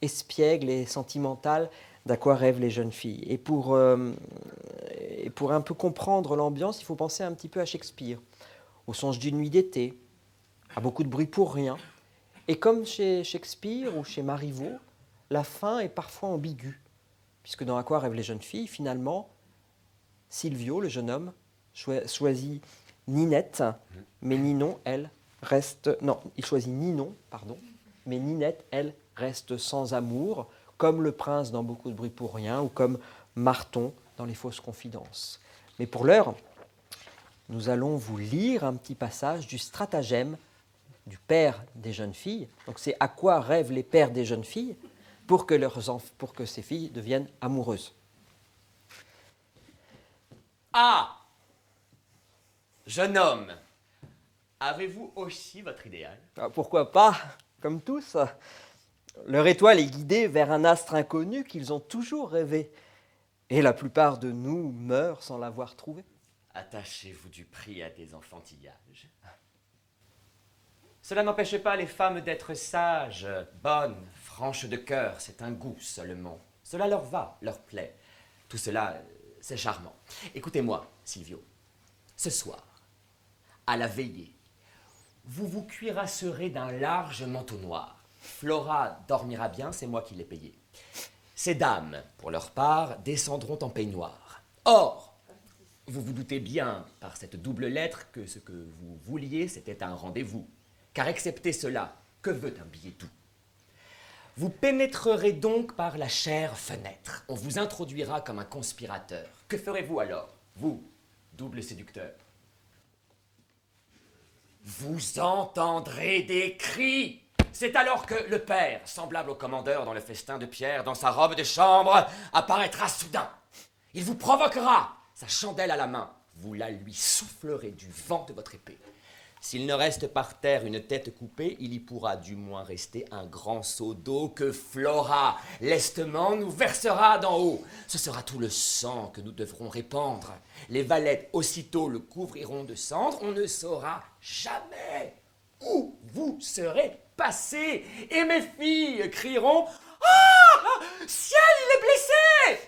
espiègle et sentimental d'À quoi rêvent les jeunes filles. Et pour un peu comprendre l'ambiance, il faut penser un petit peu à Shakespeare, au Songe d'une nuit d'été, à Beaucoup de bruit pour rien. Et comme chez Shakespeare ou chez Marivaux, la fin est parfois ambiguë, puisque dans À quoi rêvent les jeunes filles, finalement, Silvio, le jeune homme, choisit Ninette, mais Ninon, elle, reste... Non, il choisit Ninon, pardon, mais Ninette, elle, reste sans amour, comme le prince dans Beaucoup de bruit pour rien, ou comme Marton dans Les fausses confidences. Mais pour l'heure, nous allons vous lire un petit passage du stratagème du père des jeunes filles. Donc c'est À quoi rêvent les pères des jeunes filles pour que ces filles deviennent amoureuses. Ah! Jeune homme, avez-vous aussi votre idéal? Pourquoi pas, comme tous. Leur étoile est guidée vers un astre inconnu qu'ils ont toujours rêvé. Et la plupart de nous meurent sans l'avoir trouvé. Attachez-vous du prix à des enfantillages. Cela n'empêche pas les femmes d'être sages, bonnes, franches de cœur, c'est un goût seulement. Cela leur va, leur plaît. Tout cela, c'est charmant. Écoutez-moi, Silvio. Ce soir, à la veillée, vous vous cuirasserez d'un large manteau noir. Flora dormira bien, c'est moi qui l'ai payé. Ces dames, pour leur part, descendront en peignoir. Or, vous vous doutez bien, par cette double lettre, que ce que vous vouliez, c'était un rendez-vous. Car excepté cela, que veut un billet doux? Vous pénétrerez donc par la chère fenêtre. On vous introduira comme un conspirateur. Que ferez-vous alors, vous, double séducteur? Vous entendrez des cris. C'est alors que le père, semblable au commandeur dans le festin de Pierre, dans sa robe de chambre, apparaîtra soudain. Il vous provoquera, sa chandelle à la main. Vous la lui soufflerez du vent de votre épée. S'il ne reste par terre une tête coupée, il y pourra du moins rester un grand seau d'eau que Flora, lestement, nous versera d'en haut. Ce sera tout le sang que nous devrons répandre. Les valets aussitôt le couvriront de cendres. On ne saura jamais où vous serez passés. Et mes filles crieront « Ah, ciel, il est blessé !»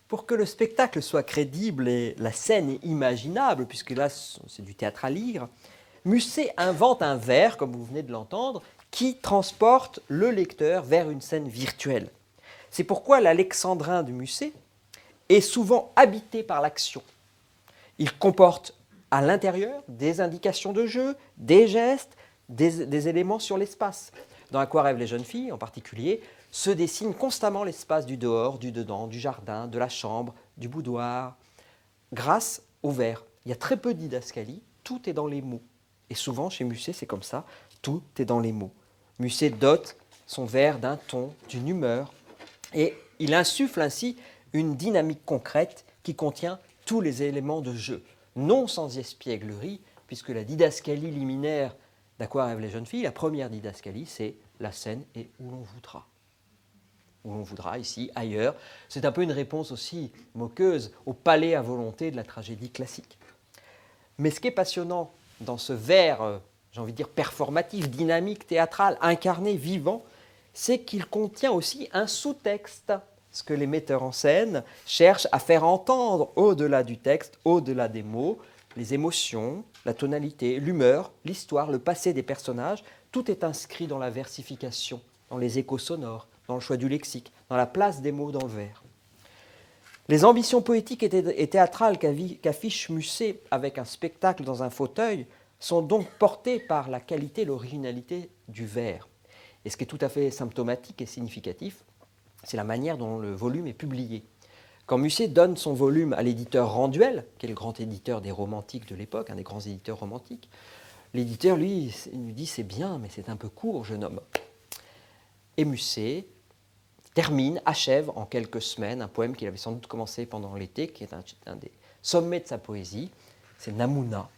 Pour que le spectacle soit crédible et la scène est imaginable, puisque là c'est du théâtre à lire, Musset invente un vers, comme vous venez de l'entendre, qui transporte le lecteur vers une scène virtuelle. C'est pourquoi l'alexandrin de Musset est souvent habité par l'action. Il comporte à l'intérieur des indications de jeu, des gestes, des éléments sur l'espace. Dans À quoi rêvent les jeunes filles, en particulier, se dessine constamment l'espace du dehors, du dedans, du jardin, de la chambre, du boudoir, grâce au vers. Il y a très peu de didascalie, tout est dans les mots. Et souvent, chez Musset, c'est comme ça, tout est dans les mots. Musset dote son vers d'un ton, d'une humeur, et il insuffle ainsi une dynamique concrète qui contient tous les éléments de jeu, non sans espièglerie, puisque la didascalie liminaire d'À quoi rêvent les jeunes filles, la première didascalie, c'est la scène et où l'on voudra. Où l'on voudra, ici, ailleurs. C'est un peu une réponse aussi moqueuse au palais à volonté de la tragédie classique. Mais ce qui est passionnant dans ce vers, j'ai envie de dire performatif, dynamique, théâtral, incarné, vivant, c'est qu'il contient aussi un sous-texte, ce que les metteurs en scène cherchent à faire entendre au-delà du texte, au-delà des mots, les émotions, la tonalité, l'humeur, l'histoire, le passé des personnages, tout est inscrit dans la versification, dans les échos sonores, dans le choix du lexique, dans la place des mots dans le vers. Les ambitions poétiques et théâtrales qu'affiche Musset avec un spectacle dans un fauteuil sont donc portées par la qualité et l'originalité du vers. Et ce qui est tout à fait symptomatique et significatif, c'est la manière dont le volume est publié. Quand Musset donne son volume à l'éditeur Randuel, qui est le grand éditeur des romantiques de l'époque, un des grands éditeurs romantiques, l'éditeur, lui dit « c'est bien, mais c'est un peu court, jeune homme ». Et Musset termine, achève en quelques semaines un poème qu'il avait sans doute commencé pendant l'été, qui est un des sommets de sa poésie, c'est Namouna,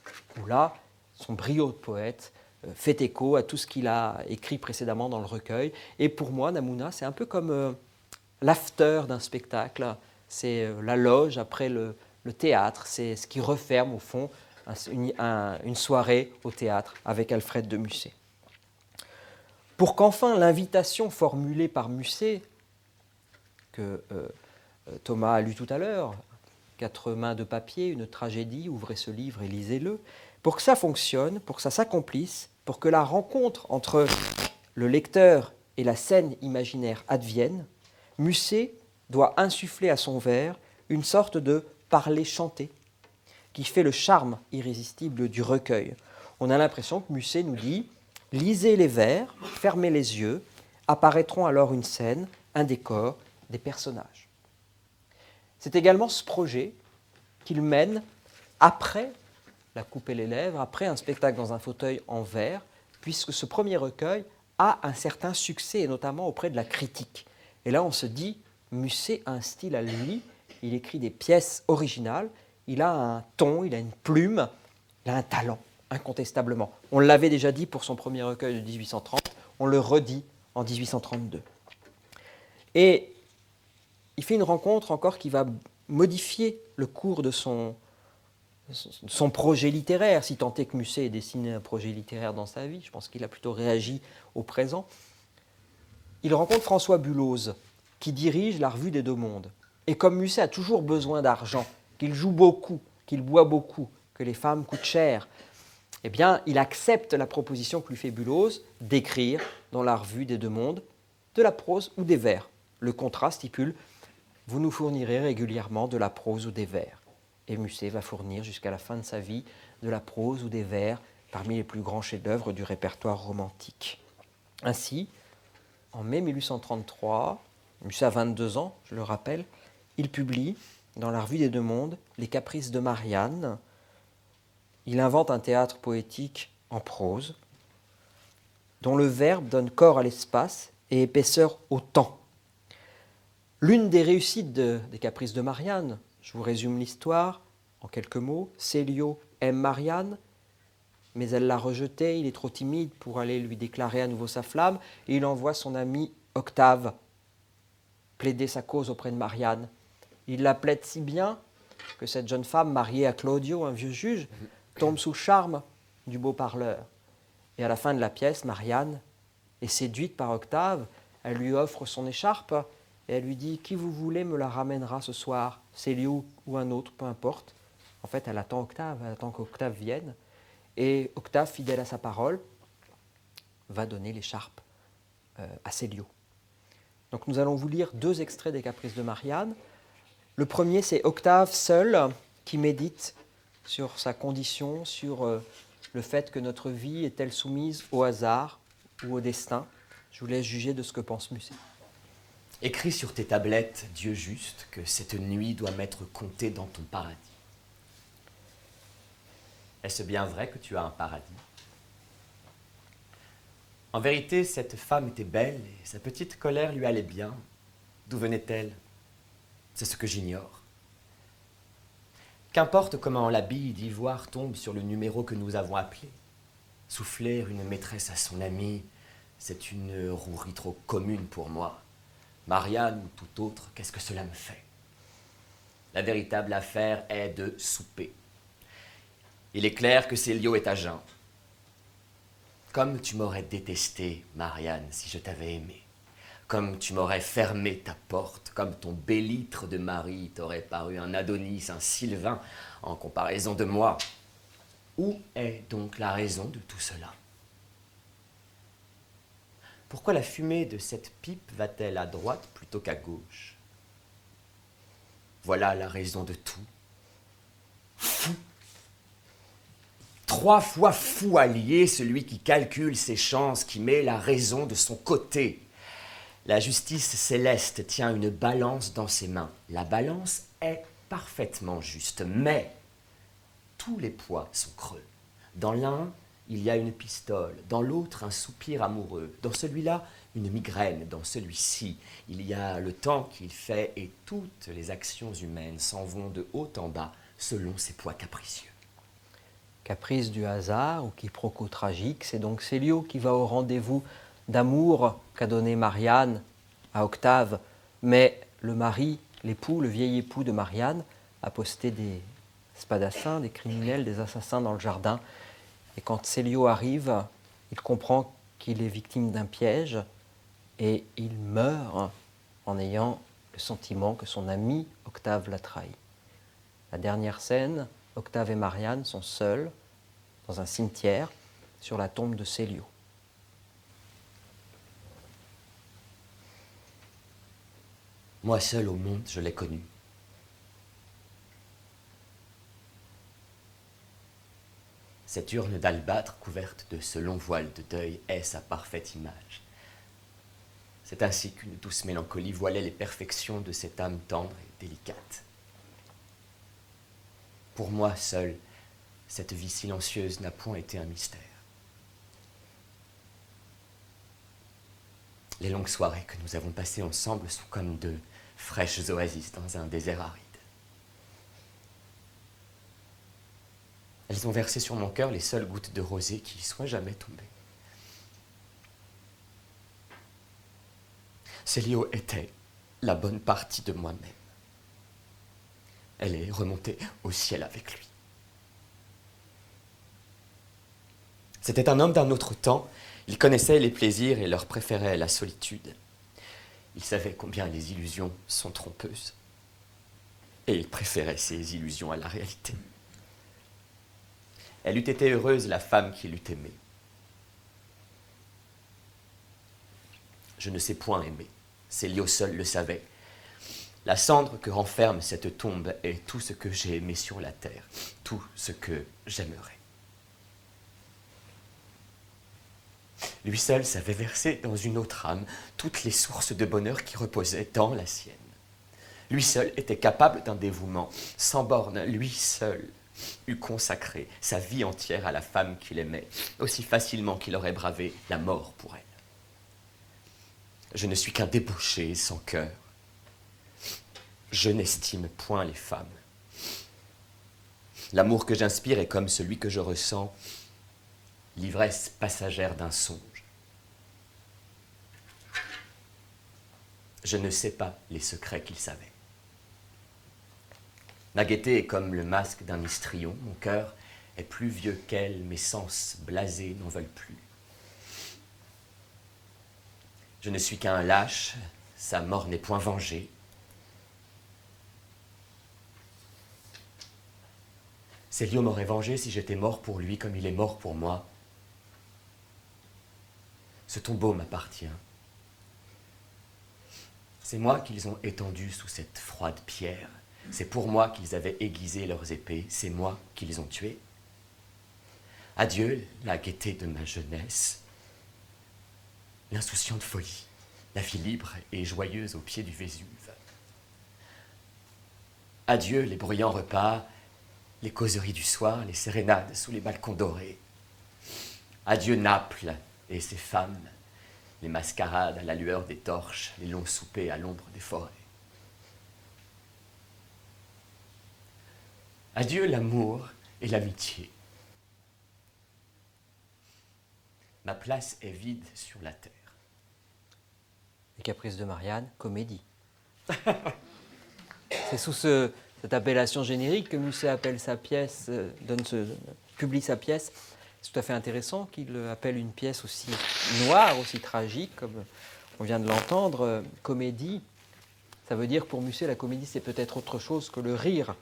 où là, son brio de poète fait écho à tout ce qu'il a écrit précédemment dans le recueil. Et pour moi, Namouna, c'est un peu comme l'after d'un spectacle, c'est la loge après le théâtre, c'est ce qui referme au fond une soirée au théâtre avec Alfred de Musset. Pour qu'enfin l'invitation formulée par Musset, que Thomas a lu tout à l'heure, 4 mains de papier, une tragédie, ouvrez ce livre et lisez-le, pour que ça fonctionne, pour que ça s'accomplisse, pour que la rencontre entre le lecteur et la scène imaginaire advienne, Musset doit insuffler à son vers une sorte de parler chanté qui fait le charme irrésistible du recueil. On a l'impression que Musset nous dit « lisez les vers, fermez les yeux, apparaîtront alors une scène, un décor, des personnages ». C'est également ce projet qu'il mène après La Coupe et les Lèvres, après un spectacle dans un fauteuil en verre, puisque ce premier recueil a un certain succès, et notamment auprès de la critique. Et là, on se dit, Musset a un style à lui, il écrit des pièces originales, il a un ton, il a une plume, il a un talent, incontestablement. On l'avait déjà dit pour son premier recueil de 1830, on le redit en 1832. Et il fait une rencontre encore qui va modifier le cours de son projet littéraire, si tant est que Musset ait dessiné un projet littéraire dans sa vie. Je pense qu'il a plutôt réagi au présent. Il rencontre François Bulloz, qui dirige la Revue des Deux Mondes. Et comme Musset a toujours besoin d'argent, qu'il joue beaucoup, qu'il boit beaucoup, que les femmes coûtent cher, eh bien, il accepte la proposition que lui fait Bulloz d'écrire dans la Revue des Deux Mondes de la prose ou des vers. Le contrat stipule « Vous nous fournirez régulièrement de la prose ou des vers ». Et Musset va fournir jusqu'à la fin de sa vie de la prose ou des vers parmi les plus grands chefs-d'œuvre du répertoire romantique. Ainsi, en mai 1833, Musset a 22 ans, je le rappelle, il publie dans la Revue des Deux Mondes Les Caprices de Marianne. Il invente un théâtre poétique en prose. dont le Verbe donne corps à l'espace et épaisseur au temps. L'une des réussites des Caprices de Marianne, je vous résume l'histoire en quelques mots, Célio aime Marianne, mais elle l'a rejeté, il est trop timide pour aller lui déclarer à nouveau sa flamme, et il envoie son ami Octave plaider sa cause auprès de Marianne. Il la plaide si bien que cette jeune femme, mariée à Claudio, un vieux juge, tombe sous le charme du beau parleur. Et à la fin de la pièce, Marianne est séduite par Octave, elle lui offre son écharpe, et elle lui dit « Qui vous voulez me la ramènera ce soir, Célio ou un autre, peu importe. » En fait, elle attend Octave, elle attend qu'Octave vienne. Et Octave, fidèle à sa parole, va donner l'écharpe à Célio. Donc nous allons vous lire 2 extraits des Caprices de Marianne. Le premier, c'est Octave seul qui médite sur sa condition, sur le fait que notre vie est-elle soumise au hasard ou au destin. Je vous laisse juger de ce que pense Musset. Écris sur tes tablettes, Dieu juste, que cette nuit doit m'être comptée dans ton paradis. Est-ce bien vrai que tu as un paradis? En vérité, cette femme était belle et sa petite colère lui allait bien. D'où venait-elle? C'est ce que j'ignore. Qu'importe comment la bille d'ivoire tombe sur le numéro que nous avons appelé. Souffler une maîtresse à son ami, c'est une rouerie trop commune pour moi. Marianne ou tout autre, qu'est-ce que cela me fait? La véritable affaire est de souper. Il est clair que Célio est à jeun. Comme tu m'aurais détesté, Marianne, si je t'avais aimé. Comme tu m'aurais fermé ta porte, comme ton bélître de mari t'aurait paru un Adonis, un Sylvain, en comparaison de moi. Où est donc la raison de tout cela? Pourquoi la fumée de cette pipe va-t-elle à droite plutôt qu'à gauche? Voilà la raison de tout. Fou! 3 fois fou allié, celui qui calcule ses chances, qui met la raison de son côté. La justice céleste tient une balance dans ses mains. La balance est parfaitement juste, mais tous les poids sont creux. Dans l'un, il y a une pistole, dans l'autre, un soupir amoureux, dans celui-là, une migraine, dans celui-ci, il y a le temps qu'il fait et toutes les actions humaines s'en vont de haut en bas selon ses poids capricieux. Caprice du hasard ou quiproquo tragique, c'est donc Célio qui va au rendez-vous d'amour qu'a donné Marianne à Octave, mais le mari, l'époux, le vieil époux de Marianne, a posté des spadassins, des criminels, des assassins dans le jardin. Et quand Célio arrive, il comprend qu'il est victime d'un piège et il meurt en ayant le sentiment que son ami Octave l'a trahi. La dernière scène, Octave et Marianne sont seuls dans un cimetière sur la tombe de Célio. Moi seul au monde, je l'ai connu. Cette urne d'albâtre couverte de ce long voile de deuil est sa parfaite image. C'est ainsi qu'une douce mélancolie voilait les perfections de cette âme tendre et délicate. Pour moi seul, cette vie silencieuse n'a point été un mystère. Les longues soirées que nous avons passées ensemble sont comme de fraîches oasis dans un désert aride. Elles ont versé sur mon cœur les seules gouttes de rosée qui y soient jamais tombées. Célio était la bonne partie de moi-même. Elle est remontée au ciel avec lui. C'était un homme d'un autre temps. Il connaissait les plaisirs et leur préférait la solitude. Il savait combien les illusions sont trompeuses. Et il préférait ces illusions à la réalité. Elle eût été heureuse, la femme qui l'eût aimée. Je ne sais point aimer. Célio seul le savait. La cendre que renferme cette tombe est tout ce que j'ai aimé sur la terre, tout ce que j'aimerais. Lui seul savait verser dans une autre âme toutes les sources de bonheur qui reposaient dans la sienne. Lui seul était capable d'un dévouement sans borne, lui seul. eût consacré sa vie entière à la femme qu'il aimait, aussi facilement qu'il aurait bravé la mort pour elle. Je ne suis qu'un débauché sans cœur. Je n'estime point les femmes. L'amour que j'inspire est comme celui que je ressens, l'ivresse passagère d'un songe. Je ne sais pas les secrets qu'il savait. Ma gaieté est comme le masque d'un histrion. Mon cœur est plus vieux qu'elle, mes sens blasés n'en veulent plus. Je ne suis qu'un lâche, sa mort n'est point vengée. Célio m'aurait vengé si j'étais mort pour lui comme il est mort pour moi. Ce tombeau m'appartient. C'est moi qu'ils ont étendu sous cette froide pierre. C'est pour moi qu'ils avaient aiguisé leurs épées. C'est moi qui les ont tués. Adieu, la gaieté de ma jeunesse. L'insouciante folie, la vie libre et joyeuse au pied du Vésuve. Adieu, les bruyants repas, les causeries du soir, les sérénades sous les balcons dorés. Adieu, Naples et ses femmes, les mascarades à la lueur des torches, les longs soupers à l'ombre des forêts. Adieu, l'amour et l'amitié. Ma place est vide sur la terre. Les Caprices de Marianne, comédie. C'est sous cette appellation générique que Musset appelle sa pièce, publie sa pièce. C'est tout à fait intéressant qu'il appelle une pièce aussi noire, aussi tragique, comme on vient de l'entendre, comédie. Ça veut dire pour Musset, la comédie, c'est peut-être autre chose que le rire.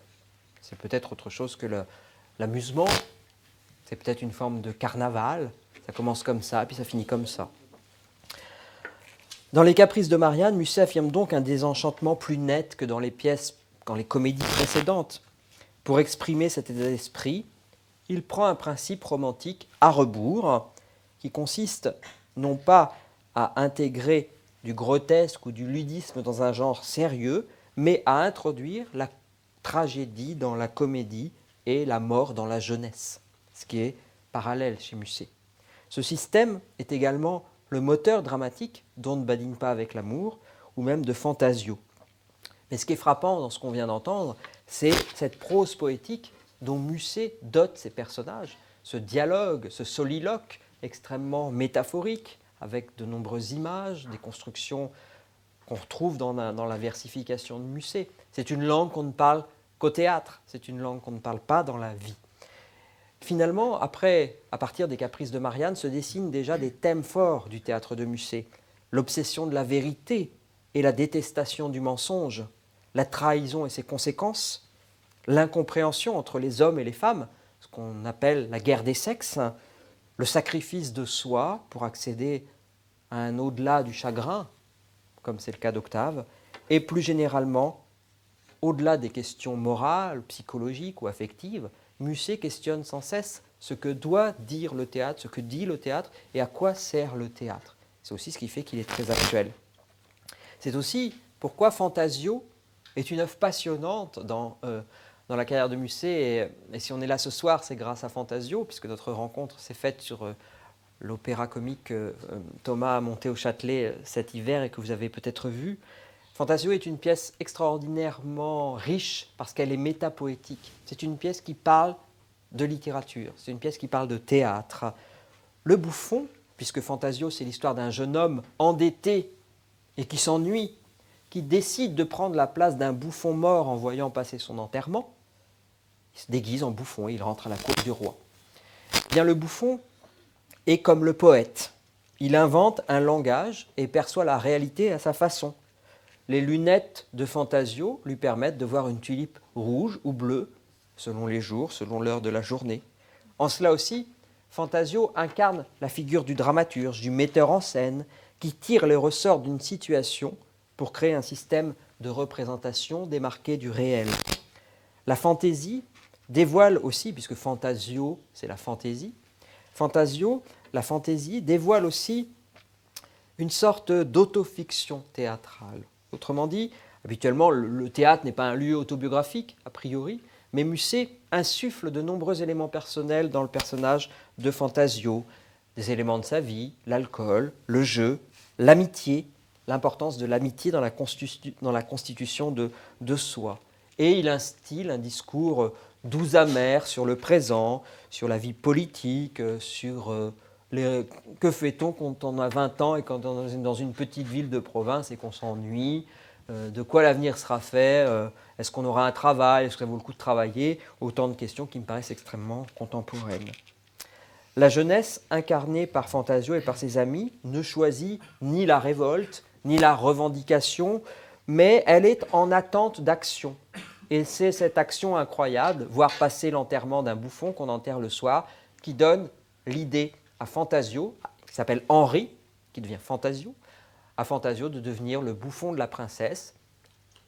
C'est peut-être autre chose que l'amusement. C'est peut-être une forme de carnaval. Ça commence comme ça, puis ça finit comme ça. Dans les Caprices de Marianne, Musset affirme donc un désenchantement plus net que dans les pièces, dans les comédies précédentes. Pour exprimer cet état d'esprit, il prend un principe romantique à rebours, qui consiste non pas à intégrer du grotesque ou du ludisme dans un genre sérieux, mais à introduire la tragédie dans la comédie et la mort dans la jeunesse, ce qui est parallèle chez Musset. Ce système est également le moteur dramatique d'On ne badine pas avec l'amour, ou même de Fantasio. Mais ce qui est frappant dans ce qu'on vient d'entendre, c'est cette prose poétique dont Musset dote ses personnages, ce dialogue, ce soliloque extrêmement métaphorique, avec de nombreuses images, des constructions qu'on retrouve dans la versification de Musset. C'est une langue qu'on ne parle qu'au théâtre, c'est une langue qu'on ne parle pas dans la vie. Finalement, après, à partir des Caprices de Marianne, se dessinent déjà des thèmes forts du théâtre de Musset. L'obsession de la vérité et la détestation du mensonge, la trahison et ses conséquences, l'incompréhension entre les hommes et les femmes, ce qu'on appelle la guerre des sexes, le sacrifice de soi pour accéder à un au-delà du chagrin, comme c'est le cas d'Octave, et plus généralement, au-delà des questions morales, psychologiques ou affectives, Musset questionne sans cesse ce que doit dire le théâtre, ce que dit le théâtre et à quoi sert le théâtre. C'est aussi ce qui fait qu'il est très actuel. C'est aussi pourquoi Fantasio est une œuvre passionnante dans la carrière de Musset. Et si on est là ce soir, c'est grâce à Fantasio, puisque notre rencontre s'est faite sur l'opéra comique que Thomas a monté au Châtelet cet hiver et que vous avez peut-être vu. Fantasio est une pièce extraordinairement riche parce qu'elle est métapoétique. C'est une pièce qui parle de littérature, c'est une pièce qui parle de théâtre. Le bouffon, puisque Fantasio c'est l'histoire d'un jeune homme endetté et qui s'ennuie, qui décide de prendre la place d'un bouffon mort en voyant passer son enterrement, il se déguise en bouffon et il rentre à la cour du roi. Bien, le bouffon est comme le poète. Il invente un langage et perçoit la réalité à sa façon. Les lunettes de Fantasio lui permettent de voir une tulipe rouge ou bleue, selon les jours, selon l'heure de la journée. En cela aussi, Fantasio incarne la figure du dramaturge, du metteur en scène, qui tire les ressorts d'une situation pour créer un système de représentation démarqué du réel. La fantaisie dévoile aussi, puisque Fantasio, c'est la fantaisie, Fantasio, la fantaisie, dévoile aussi une sorte d'autofiction théâtrale. Autrement dit, habituellement, le théâtre n'est pas un lieu autobiographique, a priori, mais Musset insuffle de nombreux éléments personnels dans le personnage de Fantasio, des éléments de sa vie, l'alcool, le jeu, l'amitié, l'importance de l'amitié dans la constitution de soi. Et il instille un discours doux amer sur le présent, sur la vie politique, sur que fait-on quand on a 20 ans et quand on est dans une petite ville de province et qu'on s'ennuie, de quoi l'avenir sera fait, est-ce qu'on aura un travail, est-ce que ça vaut le coup de travailler, autant de questions qui me paraissent extrêmement contemporaines. La jeunesse, incarnée par Fantasio et par ses amis, ne choisit ni la révolte, ni la revendication, mais elle est en attente d'action. Et c'est cette action incroyable, voir passer l'enterrement d'un bouffon qu'on enterre le soir, qui donne l'idée à Fantasio, qui s'appelle Henri, qui devient Fantasio, à Fantasio de devenir le bouffon de la princesse,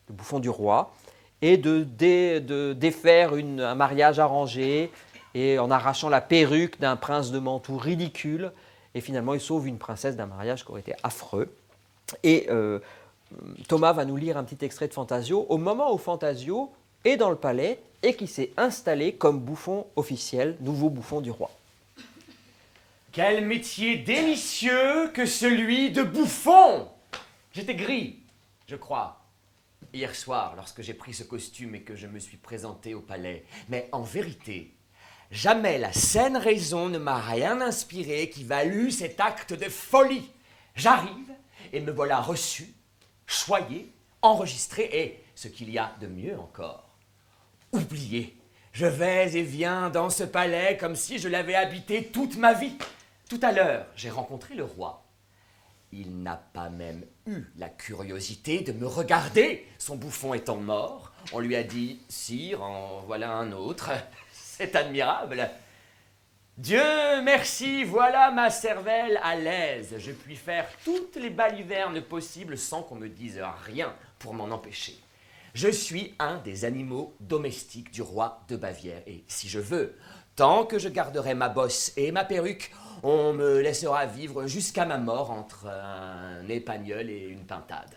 le bouffon du roi, et de défaire un mariage arrangé, et en arrachant la perruque d'un prince de Mantoue ridicule, et finalement il sauve une princesse d'un mariage qui aurait été affreux. Et Thomas va nous lire un petit extrait de Fantasio, au moment où Fantasio est dans le palais et qui s'est installé comme bouffon officiel, nouveau bouffon du roi. Quel métier délicieux que celui de bouffon! J'étais gris, je crois, hier soir lorsque j'ai pris ce costume et que je me suis présenté au palais. Mais en vérité, jamais la saine raison ne m'a rien inspiré qui valût cet acte de folie. J'arrive et me voilà reçu, choyé, enregistré et, ce qu'il y a de mieux encore, oublié. Je vais et viens dans ce palais comme si je l'avais habité toute ma vie. Tout à l'heure, j'ai rencontré le roi. Il n'a pas même eu la curiosité de me regarder, son bouffon étant mort. On lui a dit « Sire, en voilà un autre. C'est admirable. » Dieu merci, voilà ma cervelle à l'aise. Je puis faire toutes les balivernes possibles sans qu'on me dise rien pour m'en empêcher. Je suis un des animaux domestiques du roi de Bavière. Et si je veux, tant que je garderai ma bosse et ma perruque, on me laissera vivre jusqu'à ma mort entre un épagnol et une pintade.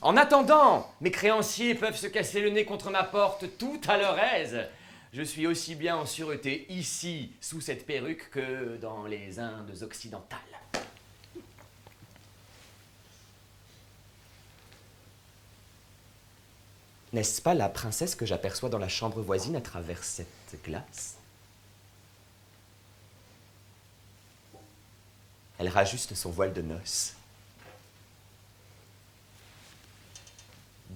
En attendant, mes créanciers peuvent se casser le nez contre ma porte tout à leur aise. Je suis aussi bien en sûreté ici, sous cette perruque, que dans les Indes occidentales. N'est-ce pas la princesse que j'aperçois dans la chambre voisine à travers cette glace? Elle rajuste son voile de noces.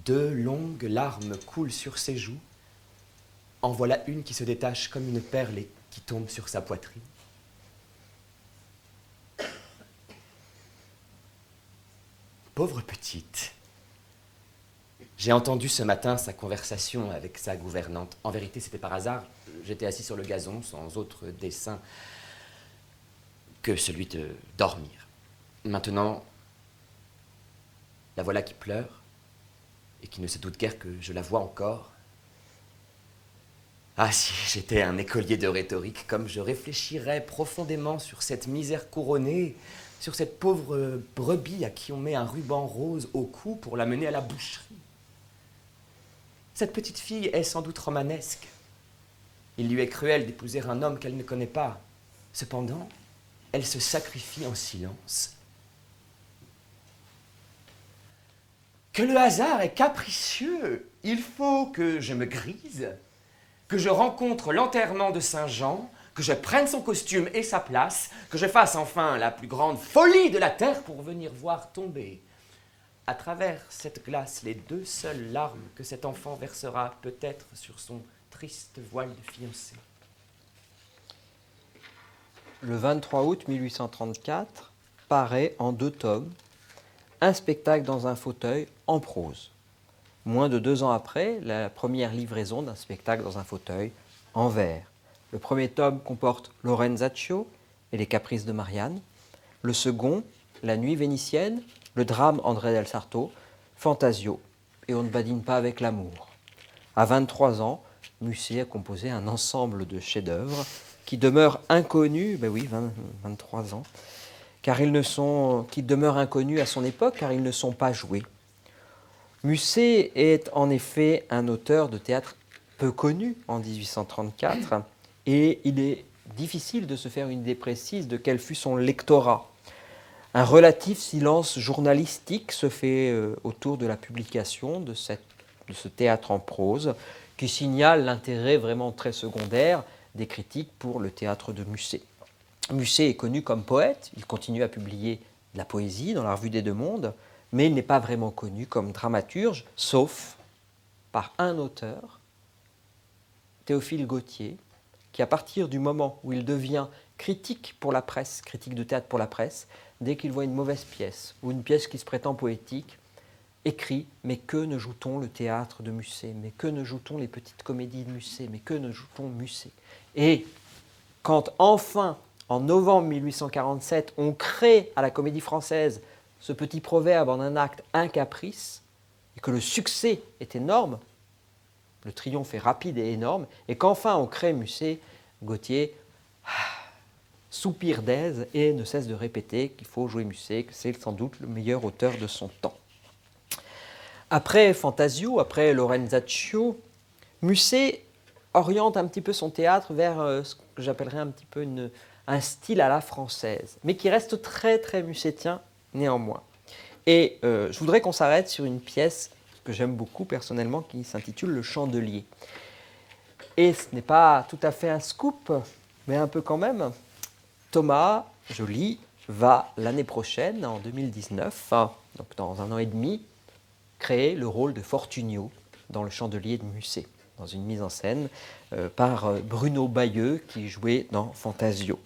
2 longues larmes coulent sur ses joues. En voilà une qui se détache comme une perle et qui tombe sur sa poitrine. Pauvre petite. J'ai entendu ce matin sa conversation avec sa gouvernante. En vérité, c'était par hasard. J'étais assis sur le gazon, sans autre dessein que celui de dormir. Maintenant, la voilà qui pleure et qui ne se doute guère que je la vois encore. Ah, si j'étais un écolier de rhétorique, comme je réfléchirais profondément sur cette misère couronnée, sur cette pauvre brebis à qui on met un ruban rose au cou pour la mener à la boucherie. Cette petite fille est sans doute romanesque. Il lui est cruel d'épouser un homme qu'elle ne connaît pas. Cependant, elle se sacrifie en silence. Que le hasard est capricieux. Il faut que je me grise, que je rencontre l'enterrement de Saint-Jean, que je prenne son costume et sa place, que je fasse enfin la plus grande folie de la terre pour venir voir tomber à travers cette glace les 2 seules larmes que cet enfant versera peut-être sur son triste voile de fiancée. Le 23 août 1834 paraît en 2 tomes Un spectacle dans un fauteuil en prose. Moins de 2 ans après, la première livraison d'un spectacle dans un fauteuil en vers. Le premier tome comporte Lorenzaccio et les caprices de Marianne. Le second, La nuit vénitienne, le drame André del Sarto, Fantasio et On ne badine pas avec l'amour. À 23 ans, Musset a composé un ensemble de chefs-d'œuvre qui demeurent inconnus, 23 ans, qui demeurent inconnus à son époque car ils ne sont pas joués. Musset est en effet un auteur de théâtre peu connu en 1834 et il est difficile de se faire une idée précise de quel fut son lectorat. Un relatif silence journalistique se fait autour de la publication de ce théâtre en prose qui signale l'intérêt vraiment très secondaire des critiques pour le théâtre de Musset. Musset est connu comme poète, il continue à publier de la poésie dans la Revue des Deux Mondes, mais il n'est pas vraiment connu comme dramaturge, sauf par un auteur, Théophile Gautier, qui à partir du moment où il devient critique pour la presse, critique de théâtre pour la presse, dès qu'il voit une mauvaise pièce ou une pièce qui se prétend poétique, écrit « Mais que ne joue-t-on le théâtre de Musset? Mais que ne joue-t-on les petites comédies de Musset? Mais que ne joue-t-on Musset ?» Et quand enfin, en novembre 1847, on crée à la Comédie Française ce petit proverbe en un acte, un caprice, et que le succès est énorme, le triomphe est rapide et énorme, et qu'enfin on crée Musset, Gautier soupire d'aise et ne cesse de répéter qu'il faut jouer Musset, que c'est sans doute le meilleur auteur de son temps. Après Fantasio, après Lorenzaccio, Musset oriente un petit peu son théâtre vers ce que j'appellerais un petit peu un style à la française, mais qui reste très très mussétien néanmoins. Et je voudrais qu'on s'arrête sur une pièce que j'aime beaucoup personnellement, qui s'intitule Le Chandelier. Et ce n'est pas tout à fait un scoop, mais un peu quand même. Thomas Joly va l'année prochaine, en 2019, donc dans un an et demi, créer le rôle de Fortunio dans Le Chandelier de Musset, dans une mise en scène par Bruno Bayeux, qui jouait dans Fantasio.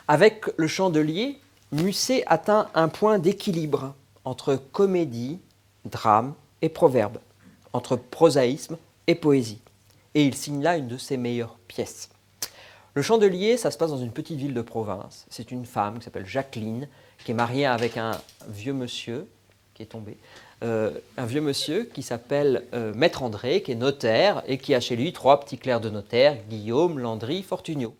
Avec Le Chandelier, Musset atteint un point d'équilibre entre comédie, drame et proverbe, entre prosaïsme et poésie. Et il signe là une de ses meilleures pièces. Le Chandelier, ça se passe dans une petite ville de province. C'est une femme qui s'appelle Jacqueline, qui est mariée avec un vieux monsieur, qui est tombé, un vieux monsieur qui s'appelle Maître André, qui est notaire, et qui a chez lui 3 petits clercs de notaire, Guillaume, Landry, Fortunio.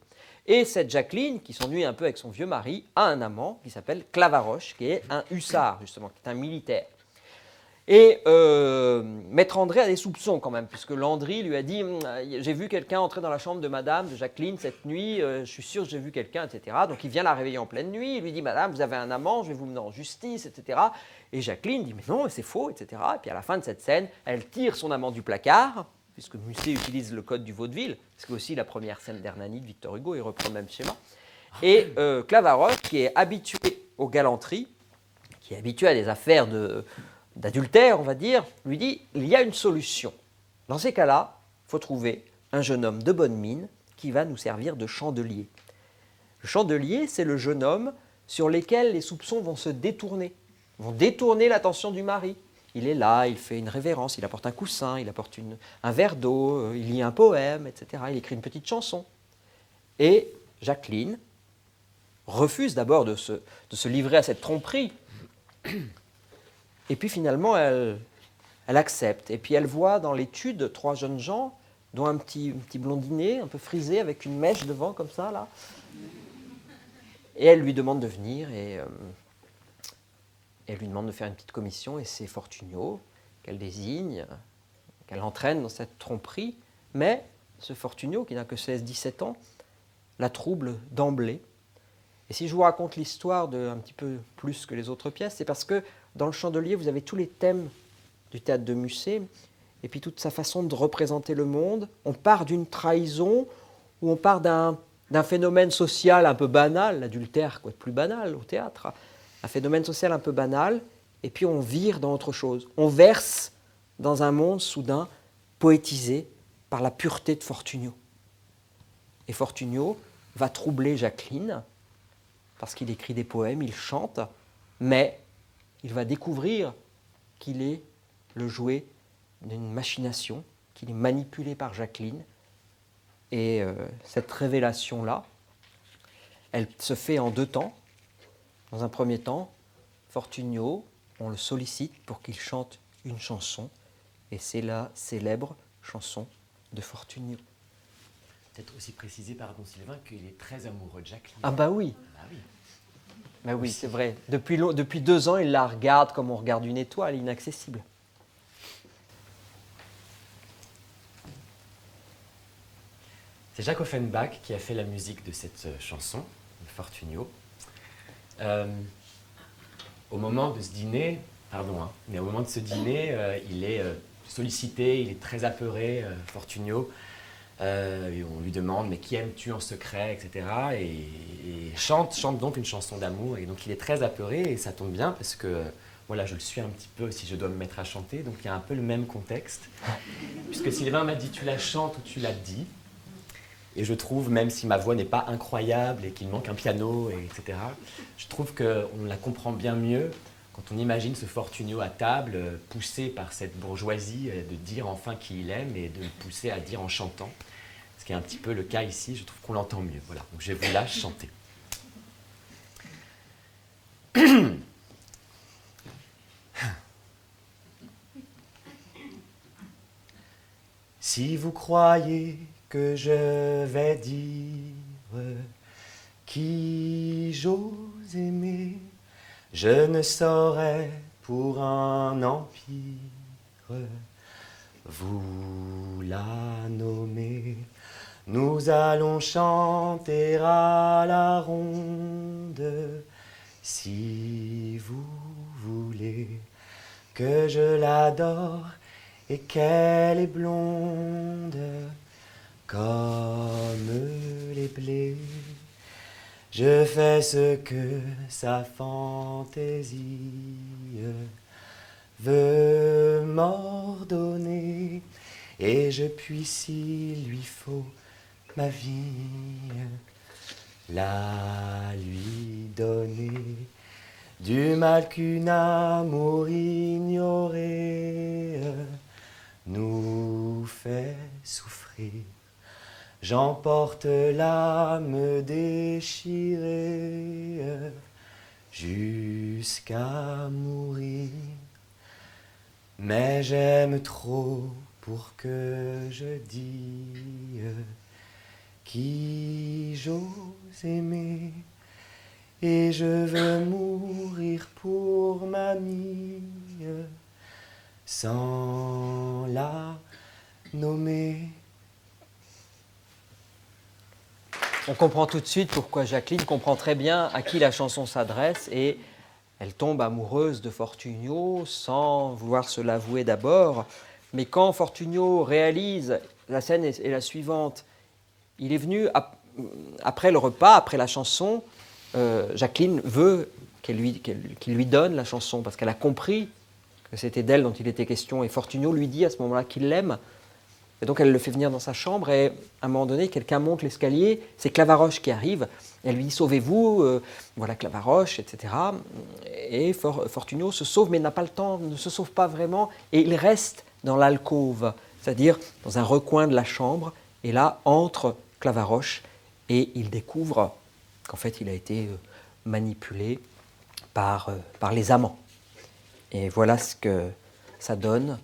Et cette Jacqueline, qui s'ennuie un peu avec son vieux mari, a un amant qui s'appelle Clavaroche, qui est un hussard, justement, qui est un militaire. Et Maître André a des soupçons quand même, puisque Landry lui a dit « J'ai vu quelqu'un entrer dans la chambre de madame, de Jacqueline, cette nuit, je suis sûr que j'ai vu quelqu'un, etc. » Donc il vient la réveiller en pleine nuit, il lui dit « Madame, vous avez un amant, je vais vous mener en justice, etc. » Et Jacqueline dit « Mais non, c'est faux, etc. » Et puis à la fin de cette scène, elle tire son amant du placard, puisque Musset utilise le code du vaudeville, c'est aussi la première scène d'Hernani de Victor Hugo, il reprend le même schéma. Et Clavaroche, qui est habitué aux galanteries, qui est habitué à des affaires d'adultère, on va dire, lui dit « Il y a une solution. Dans ces cas-là, il faut trouver un jeune homme de bonne mine qui va nous servir de chandelier. » Le chandelier, c'est le jeune homme sur lequel les soupçons vont se détourner, vont détourner l'attention du mari. Il est là, il fait une révérence, il apporte un coussin, il apporte un verre d'eau, il lit un poème, etc. Il écrit une petite chanson. Et Jacqueline refuse d'abord de se livrer à cette tromperie. Et puis finalement, elle accepte. Et puis elle voit dans l'étude 3 jeunes gens, dont un petit blondinet, un peu frisé, avec une mèche devant, comme ça, là. Et elle lui demande de venir, et elle lui demande de faire une petite commission, et c'est Fortunio qu'elle désigne, qu'elle entraîne dans cette tromperie. Mais ce Fortunio, qui n'a que 16-17 ans, la trouble d'emblée. Et si je vous raconte l'histoire un petit peu plus que les autres pièces, c'est parce que dans Le Chandelier, vous avez tous les thèmes du théâtre de Musset, et puis toute sa façon de représenter le monde. On part d'une trahison, ou on part d'un phénomène social un peu banal, l'adultère, quoi de plus banal au théâtre, un phénomène social un peu banal, et puis on vire dans autre chose. On verse dans un monde soudain poétisé par la pureté de Fortunio. Et Fortunio va troubler Jacqueline, parce qu'il écrit des poèmes, il chante, mais il va découvrir qu'il est le jouet d'une machination, qu'il est manipulé par Jacqueline. Et cette révélation-là, elle se fait en 2 temps. Dans un premier temps, Fortunio, on le sollicite pour qu'il chante une chanson, et c'est la célèbre chanson de Fortunio. Peut-être aussi préciser, pardon Sylvain, qu'il est très amoureux de Jacqueline. Ah bah oui. Ah oui. Mais oui, c'est vrai. Depuis 2 ans, il la regarde comme on regarde une étoile inaccessible. C'est Jacques Offenbach qui a fait la musique de cette chanson, Fortunio. Au moment de ce dîner, il est sollicité, il est très apeuré, Fortunio. Et on lui demande, mais qui aimes-tu en secret, etc. Et chante donc une chanson d'amour. Et donc il est très apeuré, et ça tombe bien parce que voilà, je le suis un petit peu si je dois me mettre à chanter. Donc il y a un peu le même contexte. Puisque Sylvain m'a dit, tu la chantes ou tu la dis. Et je trouve, même si ma voix n'est pas incroyable et qu'il manque un piano, etc., je trouve qu'on la comprend bien mieux quand on imagine ce Fortunio à table, poussé par cette bourgeoisie, de dire enfin qui il aime et de le pousser à dire en chantant. Ce qui est un petit peu le cas ici, je trouve qu'on l'entend mieux. Voilà, donc je vous lâche chanter. Si vous croyez que je vais dire qui j'ose aimer, je ne saurais pour un empire vous la nommer. Nous allons chanter à la ronde, si vous voulez que je l'adore et qu'elle est blonde comme les blés. Je fais ce que sa fantaisie veut m'ordonner, et je puis, s'il lui faut, ma vie la lui donner. Du mal qu'une amour ignorée nous fait souffrir, j'emporte l'âme déchirée jusqu'à mourir. Mais j'aime trop pour que je dise qui j'ose aimer, et je veux mourir pour mamie sans la nommer. On comprend tout de suite pourquoi Jacqueline comprend très bien à qui la chanson s'adresse et elle tombe amoureuse de Fortunio sans vouloir se l'avouer d'abord. Mais quand Fortunio réalise, la scène est la suivante, il est venu après le repas, après la chanson, Jacqueline veut qu'il lui donne la chanson parce qu'elle a compris que c'était d'elle dont il était question et Fortunio lui dit à ce moment-là qu'il l'aime. Et donc elle le fait venir dans sa chambre et à un moment donné, quelqu'un monte l'escalier, c'est Clavaroche qui arrive, et elle lui dit « Sauvez-vous, voilà Clavaroche, etc. » Et Fortunio se sauve mais n'a pas le temps, ne se sauve pas vraiment, et il reste dans l'alcôve, c'est-à-dire dans un recoin de la chambre, et là entre Clavaroche et il découvre qu'en fait il a été manipulé par les amants. Et voilà ce que ça donne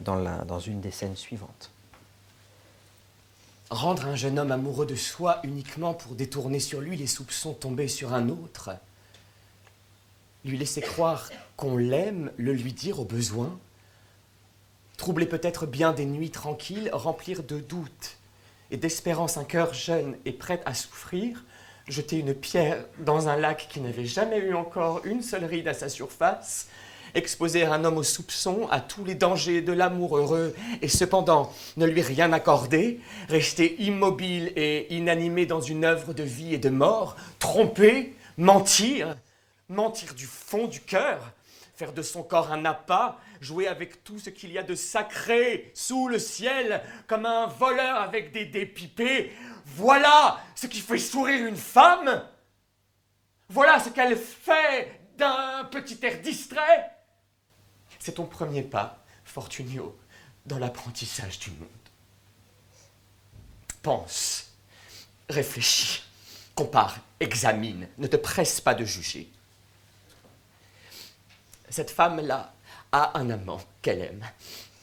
dans une des scènes suivantes. Rendre un jeune homme amoureux de soi uniquement pour détourner sur lui les soupçons tombés sur un autre, lui laisser croire qu'on l'aime, le lui dire au besoin, troubler peut-être bien des nuits tranquilles, remplir de doutes et d'espérance un cœur jeune et prêt à souffrir, jeter une pierre dans un lac qui n'avait jamais eu encore une seule ride à sa surface, exposer un homme au soupçon, à tous les dangers de l'amour heureux, et cependant ne lui rien accorder, rester immobile et inanimé dans une œuvre de vie et de mort, tromper, mentir du fond du cœur, faire de son corps un appât, jouer avec tout ce qu'il y a de sacré sous le ciel, comme un voleur avec des dés pipés. Voilà ce qui fait sourire une femme. Voilà ce qu'elle fait d'un petit air distrait. C'est ton premier pas, Fortunio, dans l'apprentissage du monde. Pense, réfléchis, compare, examine, ne te presse pas de juger. Cette femme-là a un amant qu'elle aime.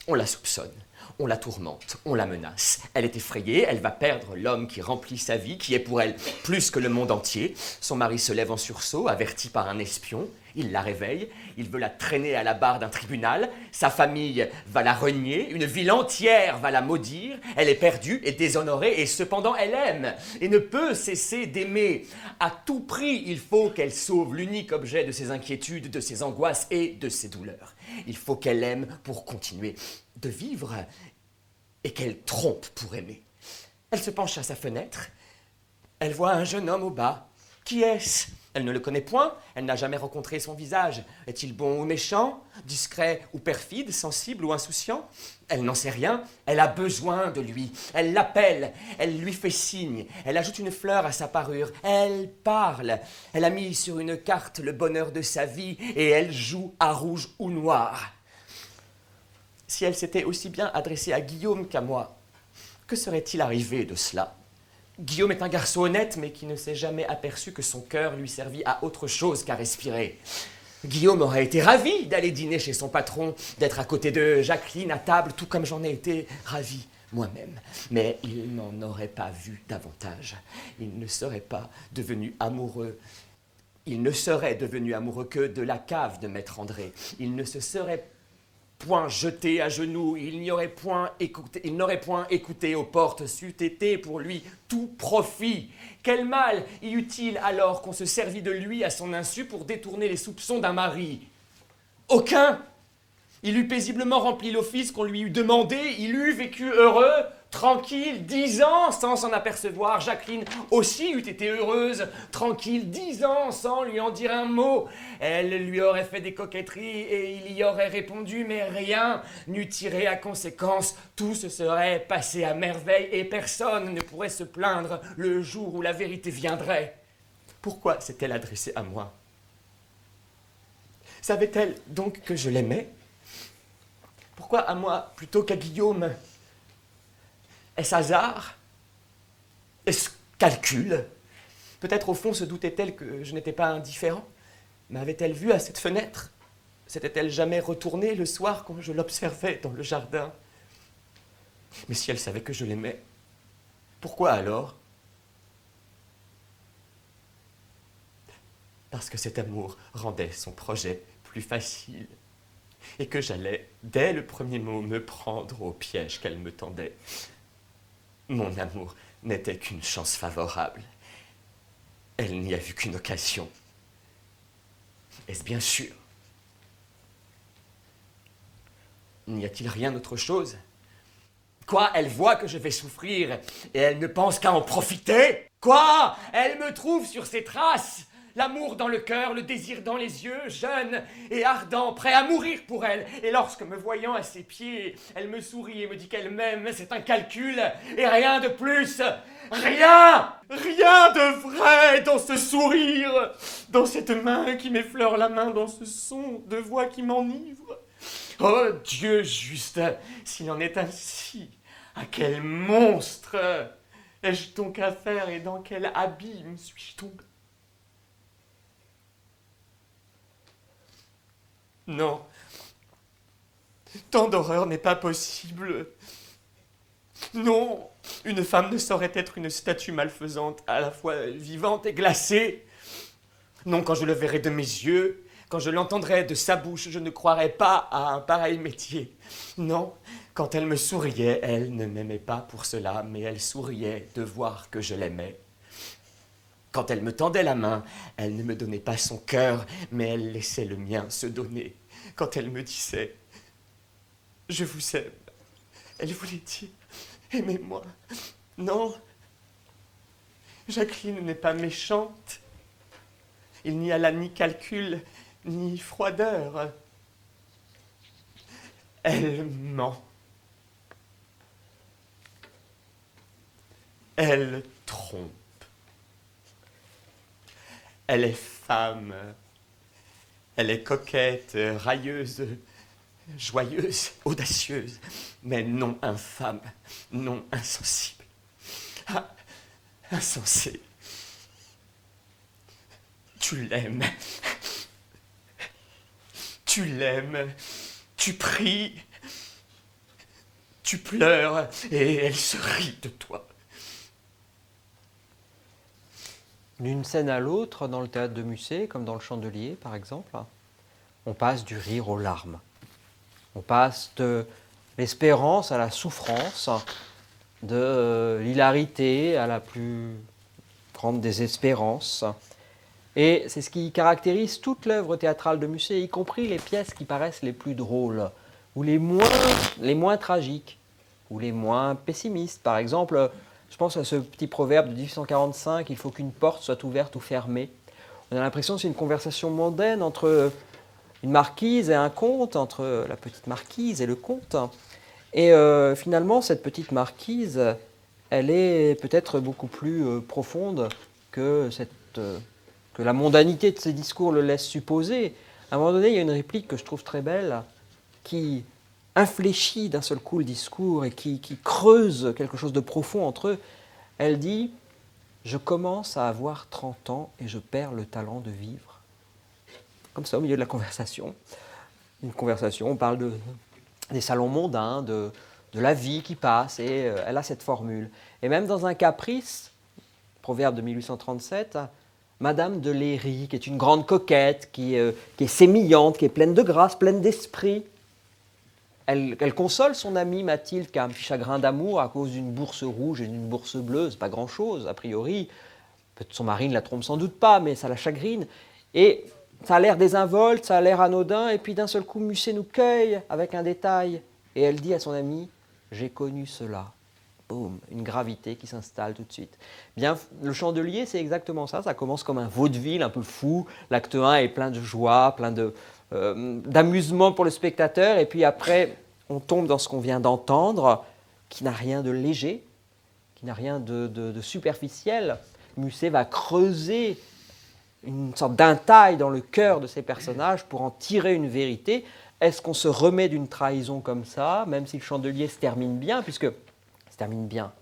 On la soupçonne, on la tourmente, on la menace. Elle est effrayée, elle va perdre l'homme qui remplit sa vie, qui est pour elle plus que le monde entier. Son mari se lève en sursaut, averti par un espion, Il la réveille, il veut la traîner à la barre d'un tribunal, sa famille va la renier, une ville entière va la maudire, elle est perdue et déshonorée, et cependant elle aime, et ne peut cesser d'aimer. À tout prix, il faut qu'elle sauve l'unique objet de ses inquiétudes, de ses angoisses et de ses douleurs. Il faut qu'elle aime pour continuer de vivre, et qu'elle trompe pour aimer. Elle se penche à sa fenêtre, elle voit un jeune homme au bas. Qui est-ce ? Elle ne le connaît point, elle n'a jamais rencontré son visage. Est-il bon ou méchant, discret ou perfide, sensible ou insouciant ? Elle n'en sait rien, elle a besoin de lui. Elle l'appelle, elle lui fait signe, elle ajoute une fleur à sa parure, elle parle. Elle a mis sur une carte le bonheur de sa vie et elle joue à rouge ou noir. Si elle s'était aussi bien adressée à Guillaume qu'à moi, que serait-il arrivé de cela ? Guillaume est un garçon honnête, mais qui ne s'est jamais aperçu que son cœur lui servit à autre chose qu'à respirer. Guillaume aurait été ravi d'aller dîner chez son patron, d'être à côté de Jacqueline à table, tout comme j'en ai été ravi moi-même. Mais il n'en aurait pas vu davantage. Il ne serait pas devenu amoureux. Il ne serait devenu amoureux que de la cave de Maître André. Il ne se serait point jeté à genoux, il n'aurait point écouté aux portes, c'eût été pour lui tout profit. Quel mal y eut-il alors qu'on se servit de lui à son insu pour détourner les soupçons d'un mari ? Aucun. Il eût paisiblement rempli l'office qu'on lui eût demandé, il eût vécu heureux, tranquille, 10 ans sans s'en apercevoir. Jacqueline aussi eût été heureuse, tranquille, 10 ans sans lui en dire un mot. Elle lui aurait fait des coquetteries et il y aurait répondu, mais rien n'eût tiré à conséquence. Tout se serait passé à merveille et personne ne pourrait se plaindre le jour où la vérité viendrait. Pourquoi s'est-elle adressée à moi ? Savait-elle donc que je l'aimais ? Pourquoi à moi plutôt qu'à Guillaume ? Est-ce hasard ? Est-ce calcul ? Peut-être au fond se doutait-elle que je n'étais pas indifférent ? M'avait-elle vu à cette fenêtre ? S'était-elle jamais retournée le soir quand je l'observais dans le jardin ? Mais si elle savait que je l'aimais, pourquoi alors ? Parce que cet amour rendait son projet plus facile. Et que j'allais, dès le premier mot, me prendre au piège qu'elle me tendait. Mon amour n'était qu'une chance favorable. Elle n'y a vu qu'une occasion. Est-ce bien sûr ? N'y a-t-il rien d'autre chose ? Quoi, elle voit que je vais souffrir et elle ne pense qu'à en profiter ? Quoi ? Elle me trouve sur ses traces ? L'amour dans le cœur, le désir dans les yeux, jeune et ardent, prêt à mourir pour elle. Et lorsque me voyant à ses pieds, elle me sourit et me dit qu'elle m'aime. C'est un calcul et rien de plus. Rien de vrai dans ce sourire, dans cette main qui m'effleure la main, dans ce son de voix qui m'enivre. Oh Dieu juste, s'il en est ainsi, à quel monstre ai-je donc affaire et dans quel abîme suis-je tombé ? Non, tant d'horreur n'est pas possible. Non, une femme ne saurait être une statue malfaisante, à la fois vivante et glacée. Non, quand je le verrai de mes yeux, quand je l'entendrai de sa bouche, je ne croirai pas à un pareil métier. Non, quand elle me souriait, elle ne m'aimait pas pour cela, mais elle souriait de voir que je l'aimais. Quand elle me tendait la main, elle ne me donnait pas son cœur, mais elle laissait le mien se donner. Quand elle me disait « Je vous aime », elle voulait dire « Aimez-moi ». Non, Jacqueline n'est pas méchante. Il n'y a là ni calcul, ni froideur. Elle ment. Elle trompe. Elle est femme, elle est coquette, railleuse, joyeuse, audacieuse, mais non infâme, non insensible. Ah, insensé. Tu l'aimes, tu pries, tu pleures, et elle se rit de toi. d'une scène à l'autre dans le théâtre de Musset, comme dans le Chandelier par exemple, on passe du rire aux larmes. On passe de l'espérance à la souffrance, de l'hilarité à la plus grande désespérance. Et c'est ce qui caractérise toute l'œuvre théâtrale de Musset, y compris les pièces qui paraissent les plus drôles, ou les moins tragiques, ou les moins pessimistes. Par exemple, je pense à ce petit proverbe de 1845, il faut qu'une porte soit ouverte ou fermée. On a l'impression que c'est une conversation mondaine entre une marquise et un comte, entre la petite marquise et le comte. Et finalement, cette petite marquise, elle est peut-être beaucoup plus profonde que, que la mondanité de ses discours le laisse supposer. À un moment donné, il y a une réplique que je trouve très belle, qui infléchit d'un seul coup le discours et qui creuse quelque chose de profond entre eux. Elle dit « Je commence à avoir 30 ans et je perds le talent de vivre. » Comme ça, au milieu de la conversation. Une conversation, on parle des salons mondains, de la vie qui passe, et elle a cette formule. Et même dans un caprice, proverbe de 1837, Madame de Léry, qui est une grande coquette, qui est sémillante, qui est pleine de grâce, pleine d'esprit, elle console son amie Mathilde qui a un petit chagrin d'amour à cause d'une bourse rouge et d'une bourse bleue, c'est pas grand-chose, a priori. Peut-être son mari ne la trompe sans doute pas, mais ça la chagrine. Et ça a l'air désinvolte, ça a l'air anodin, et puis d'un seul coup, Musset nous cueille avec un détail. Et elle dit à son ami « J'ai connu cela ». Boum, une gravité qui s'installe tout de suite. Bien, le Chandelier, c'est exactement ça. Ça commence comme un vaudeville un peu fou. L'acte 1 est plein de joie, plein d'amusement pour le spectateur. Et puis après, on tombe dans ce qu'on vient d'entendre, qui n'a rien de léger, qui n'a rien de superficiel. Musset va creuser une sorte d'intaille dans le cœur de ces personnages pour en tirer une vérité. Est-ce qu'on se remet d'une trahison comme ça, même si le Chandelier se termine bien, puisque se termine bien,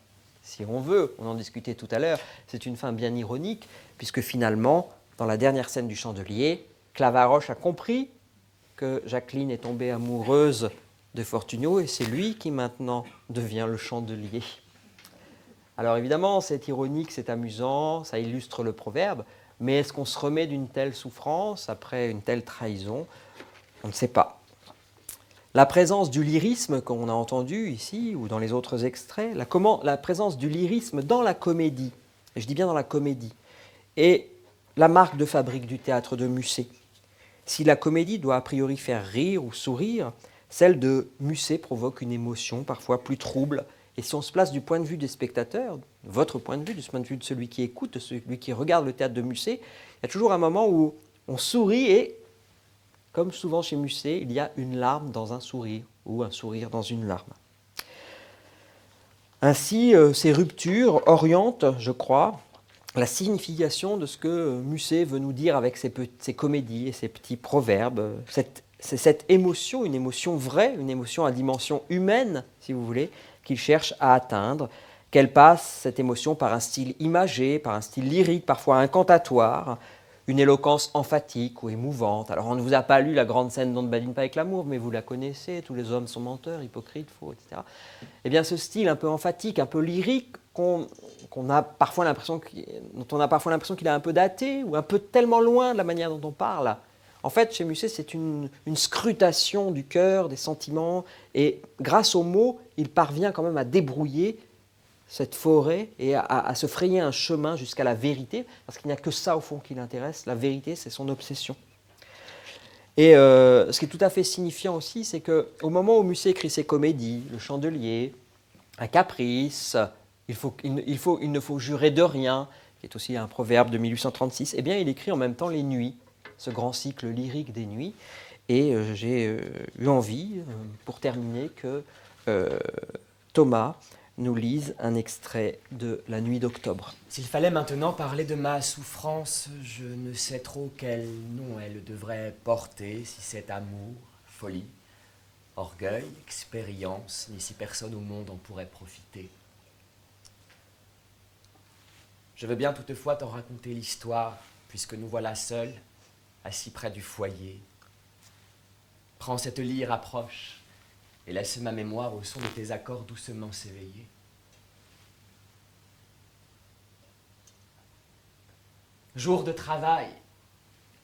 si on veut, on en discutait tout à l'heure, c'est une fin bien ironique, puisque finalement, dans la dernière scène du Chandelier, Clavaroche a compris que Jacqueline est tombée amoureuse de Fortunio, et c'est lui qui maintenant devient le Chandelier. Alors évidemment, c'est ironique, c'est amusant, ça illustre le proverbe, mais est-ce qu'on se remet d'une telle souffrance après une telle trahison? On ne sait pas. La présence du lyrisme qu'on a entendu ici ou dans les autres extraits, la présence du lyrisme dans la comédie, et je dis bien dans la comédie, est la marque de fabrique du théâtre de Musset. Si la comédie doit a priori faire rire ou sourire, celle de Musset provoque une émotion parfois plus trouble. Et si on se place du point de vue des spectateurs, votre point de vue, du point de vue de celui qui écoute, de celui qui regarde le théâtre de Musset, il y a toujours un moment où on sourit et, comme souvent chez Musset, il y a une larme dans un sourire ou un sourire dans une larme. Ainsi, ces ruptures orientent, je crois, la signification de ce que Musset veut nous dire avec ses comédies et ses petits proverbes. C'est cette émotion, une émotion vraie, une émotion à dimension humaine, si vous voulez, qu'il cherche à atteindre, qu'elle passe, cette émotion, par un style imagé, par un style lyrique, parfois incantatoire, une éloquence emphatique ou émouvante. Alors on ne vous a pas lu la grande scène dont ne badine pas avec l'amour, mais vous la connaissez, tous les hommes sont menteurs, hypocrites, faux, etc. Eh bien ce style un peu emphatique, un peu lyrique, dont on a parfois l'impression qu'il est un peu daté, ou un peu tellement loin de la manière dont on parle. En fait, chez Musset, c'est une scrutation du cœur, des sentiments, et grâce aux mots, il parvient quand même à débrouiller cette forêt et à se frayer un chemin jusqu'à la vérité, parce qu'il n'y a que ça au fond qui l'intéresse. La vérité, c'est son obsession. Et ce qui est tout à fait signifiant aussi, c'est qu'au moment où Musset écrit ses comédies, Le Chandelier, Un Caprice, il ne faut jurer de rien, qui est aussi un proverbe de 1836, eh bien il écrit en même temps Les Nuits, ce grand cycle lyrique des Nuits. Et j'ai eu envie, pour terminer, que Thomas nous lise un extrait de La Nuit d'octobre. S'il fallait maintenant parler de ma souffrance, je ne sais trop quel nom elle devrait porter, si c'est amour, folie, orgueil, expérience, ni si personne au monde en pourrait profiter. Je veux bien toutefois t'en raconter l'histoire, puisque nous voilà seuls, assis près du foyer. Prends cette lyre, approche, et laisse ma mémoire au son de tes accords doucement s'éveiller. jour de travail,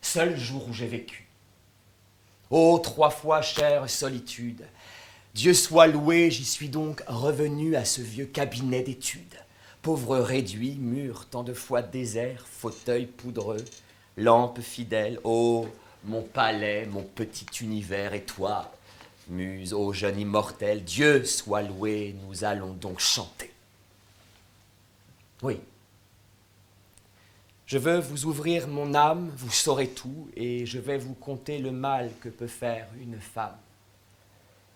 seul jour où j'ai vécu. Ô 3 fois chère solitude, Dieu soit loué, j'y suis donc revenu à ce vieux cabinet d'études. Pauvre réduit, mur tant de fois désert, fauteuil poudreux, lampe fidèle, ô mon palais, mon petit univers, et toi, muse, ô jeune immortel, Dieu soit loué, nous allons donc chanter. Oui. Je veux vous ouvrir mon âme, vous saurez tout, et je vais vous conter le mal que peut faire une femme.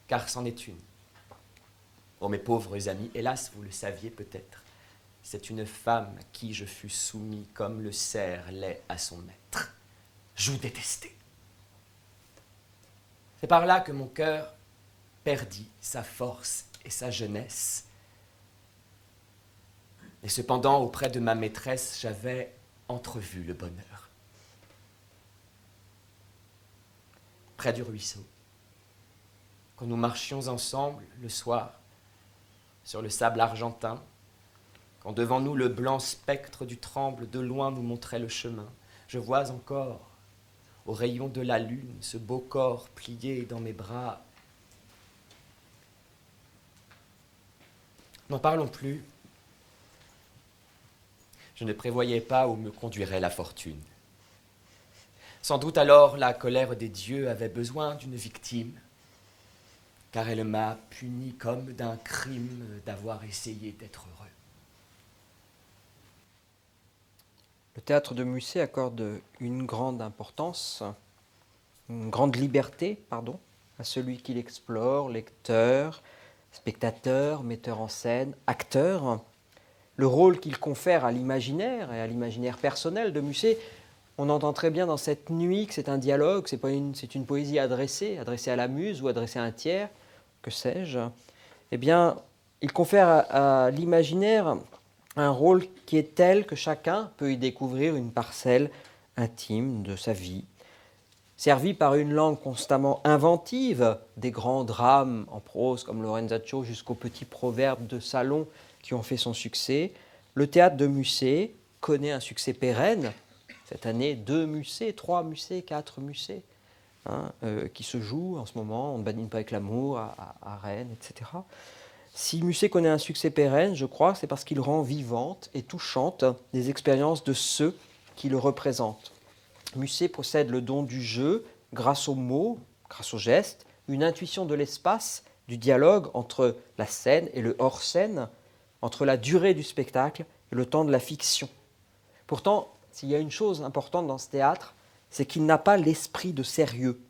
Car c'en est une. Oh mes pauvres amis, hélas, vous le saviez peut-être, c'est une femme à qui je fus soumis comme le cerf l'est à son maître. Joug détesté. C'est par là que mon cœur perdit sa force et sa jeunesse. Et cependant, auprès de ma maîtresse, j'avais entrevu le bonheur. Près du ruisseau, quand nous marchions ensemble le soir, sur le sable argentin, quand devant nous le blanc spectre du tremble de loin nous montrait le chemin, je vois encore, au rayon de la lune, ce beau corps plié dans mes bras. N'en parlons plus. Je ne prévoyais pas où me conduirait la fortune. Sans doute alors la colère des dieux avait besoin d'une victime, car elle m'a puni comme d'un crime d'avoir essayé d'être heureux. Le théâtre de Musset accorde une grande importance, une grande liberté, à celui qui l'explore, lecteur, spectateur, metteur en scène, acteur. Le rôle qu'il confère à l'imaginaire et à l'imaginaire personnel de Musset, on entend très bien dans cette nuit que c'est un dialogue, c'est une poésie adressée à la muse ou adressée à un tiers, que sais-je. Eh bien, il confère à l'imaginaire un rôle qui est tel que chacun peut y découvrir une parcelle intime de sa vie, servi par une langue constamment inventive, des grands drames en prose comme Lorenzaccio jusqu'aux petits proverbes de salon qui ont fait son succès. Le théâtre de Musset connaît un succès pérenne. Cette année, 2 Mussets, 3 Mussets, 4 Mussets qui se jouent en ce moment. On ne badine pas avec l'amour à Rennes, etc. Si Musset connaît un succès pérenne, je crois que c'est parce qu'il rend vivantes et touchantes les expériences de ceux qui le représentent. Musset possède le don du jeu, grâce aux mots, grâce aux gestes, une intuition de l'espace, du dialogue entre la scène et le hors-scène, entre la durée du spectacle et le temps de la fiction. Pourtant, s'il y a une chose importante dans ce théâtre, c'est qu'il n'a pas l'esprit de sérieux,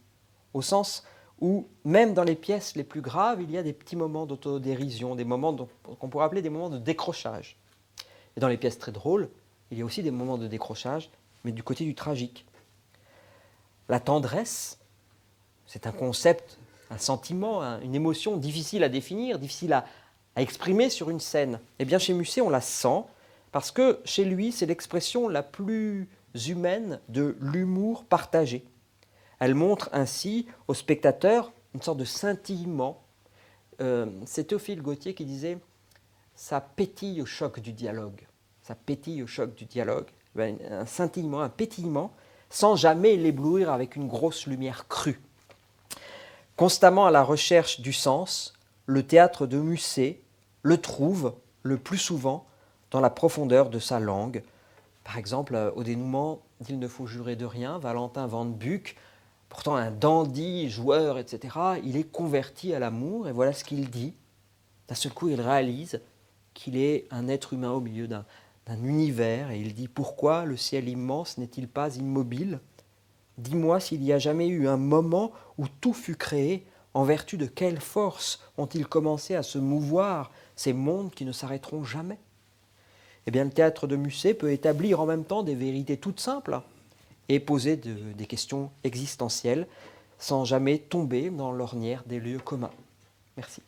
au sens où, même dans les pièces les plus graves, il y a des petits moments d'autodérision, des moments qu'on pourrait appeler des moments de décrochage. Et dans les pièces très drôles, il y a aussi des moments de décrochage, mais du côté du tragique. La tendresse, c'est un concept, un sentiment, une émotion difficile à définir, difficile à exprimer sur une scène. Eh bien, chez Musset, on la sent, parce que chez lui, c'est l'expression la plus humaine de l'humour partagé. Elle montre ainsi au spectateur une sorte de scintillement. C'est Théophile Gautier qui disait « ça pétille au choc du dialogue ». Ça pétille au choc du dialogue. Un scintillement, un pétillement, sans jamais l'éblouir avec une grosse lumière crue. Constamment à la recherche du sens, le théâtre de Musset le trouve le plus souvent dans la profondeur de sa langue. Par exemple, au dénouement d'Il ne faut jurer de rien, Valentin Van Buch, pourtant un dandy, joueur, etc., il est converti à l'amour, et voilà ce qu'il dit. D'un seul coup, il réalise qu'il est un être humain au milieu d'un univers, et il dit « Pourquoi le ciel immense n'est-il pas immobile ? Dis-moi s'il n'y a jamais eu un moment où tout fut créé, en vertu de quelle force ont-ils commencé à se mouvoir ces mondes qui ne s'arrêteront jamais ?» Eh bien, le théâtre de Musset peut établir en même temps des vérités toutes simples et poser des questions existentielles sans jamais tomber dans l'ornière des lieux communs. Merci.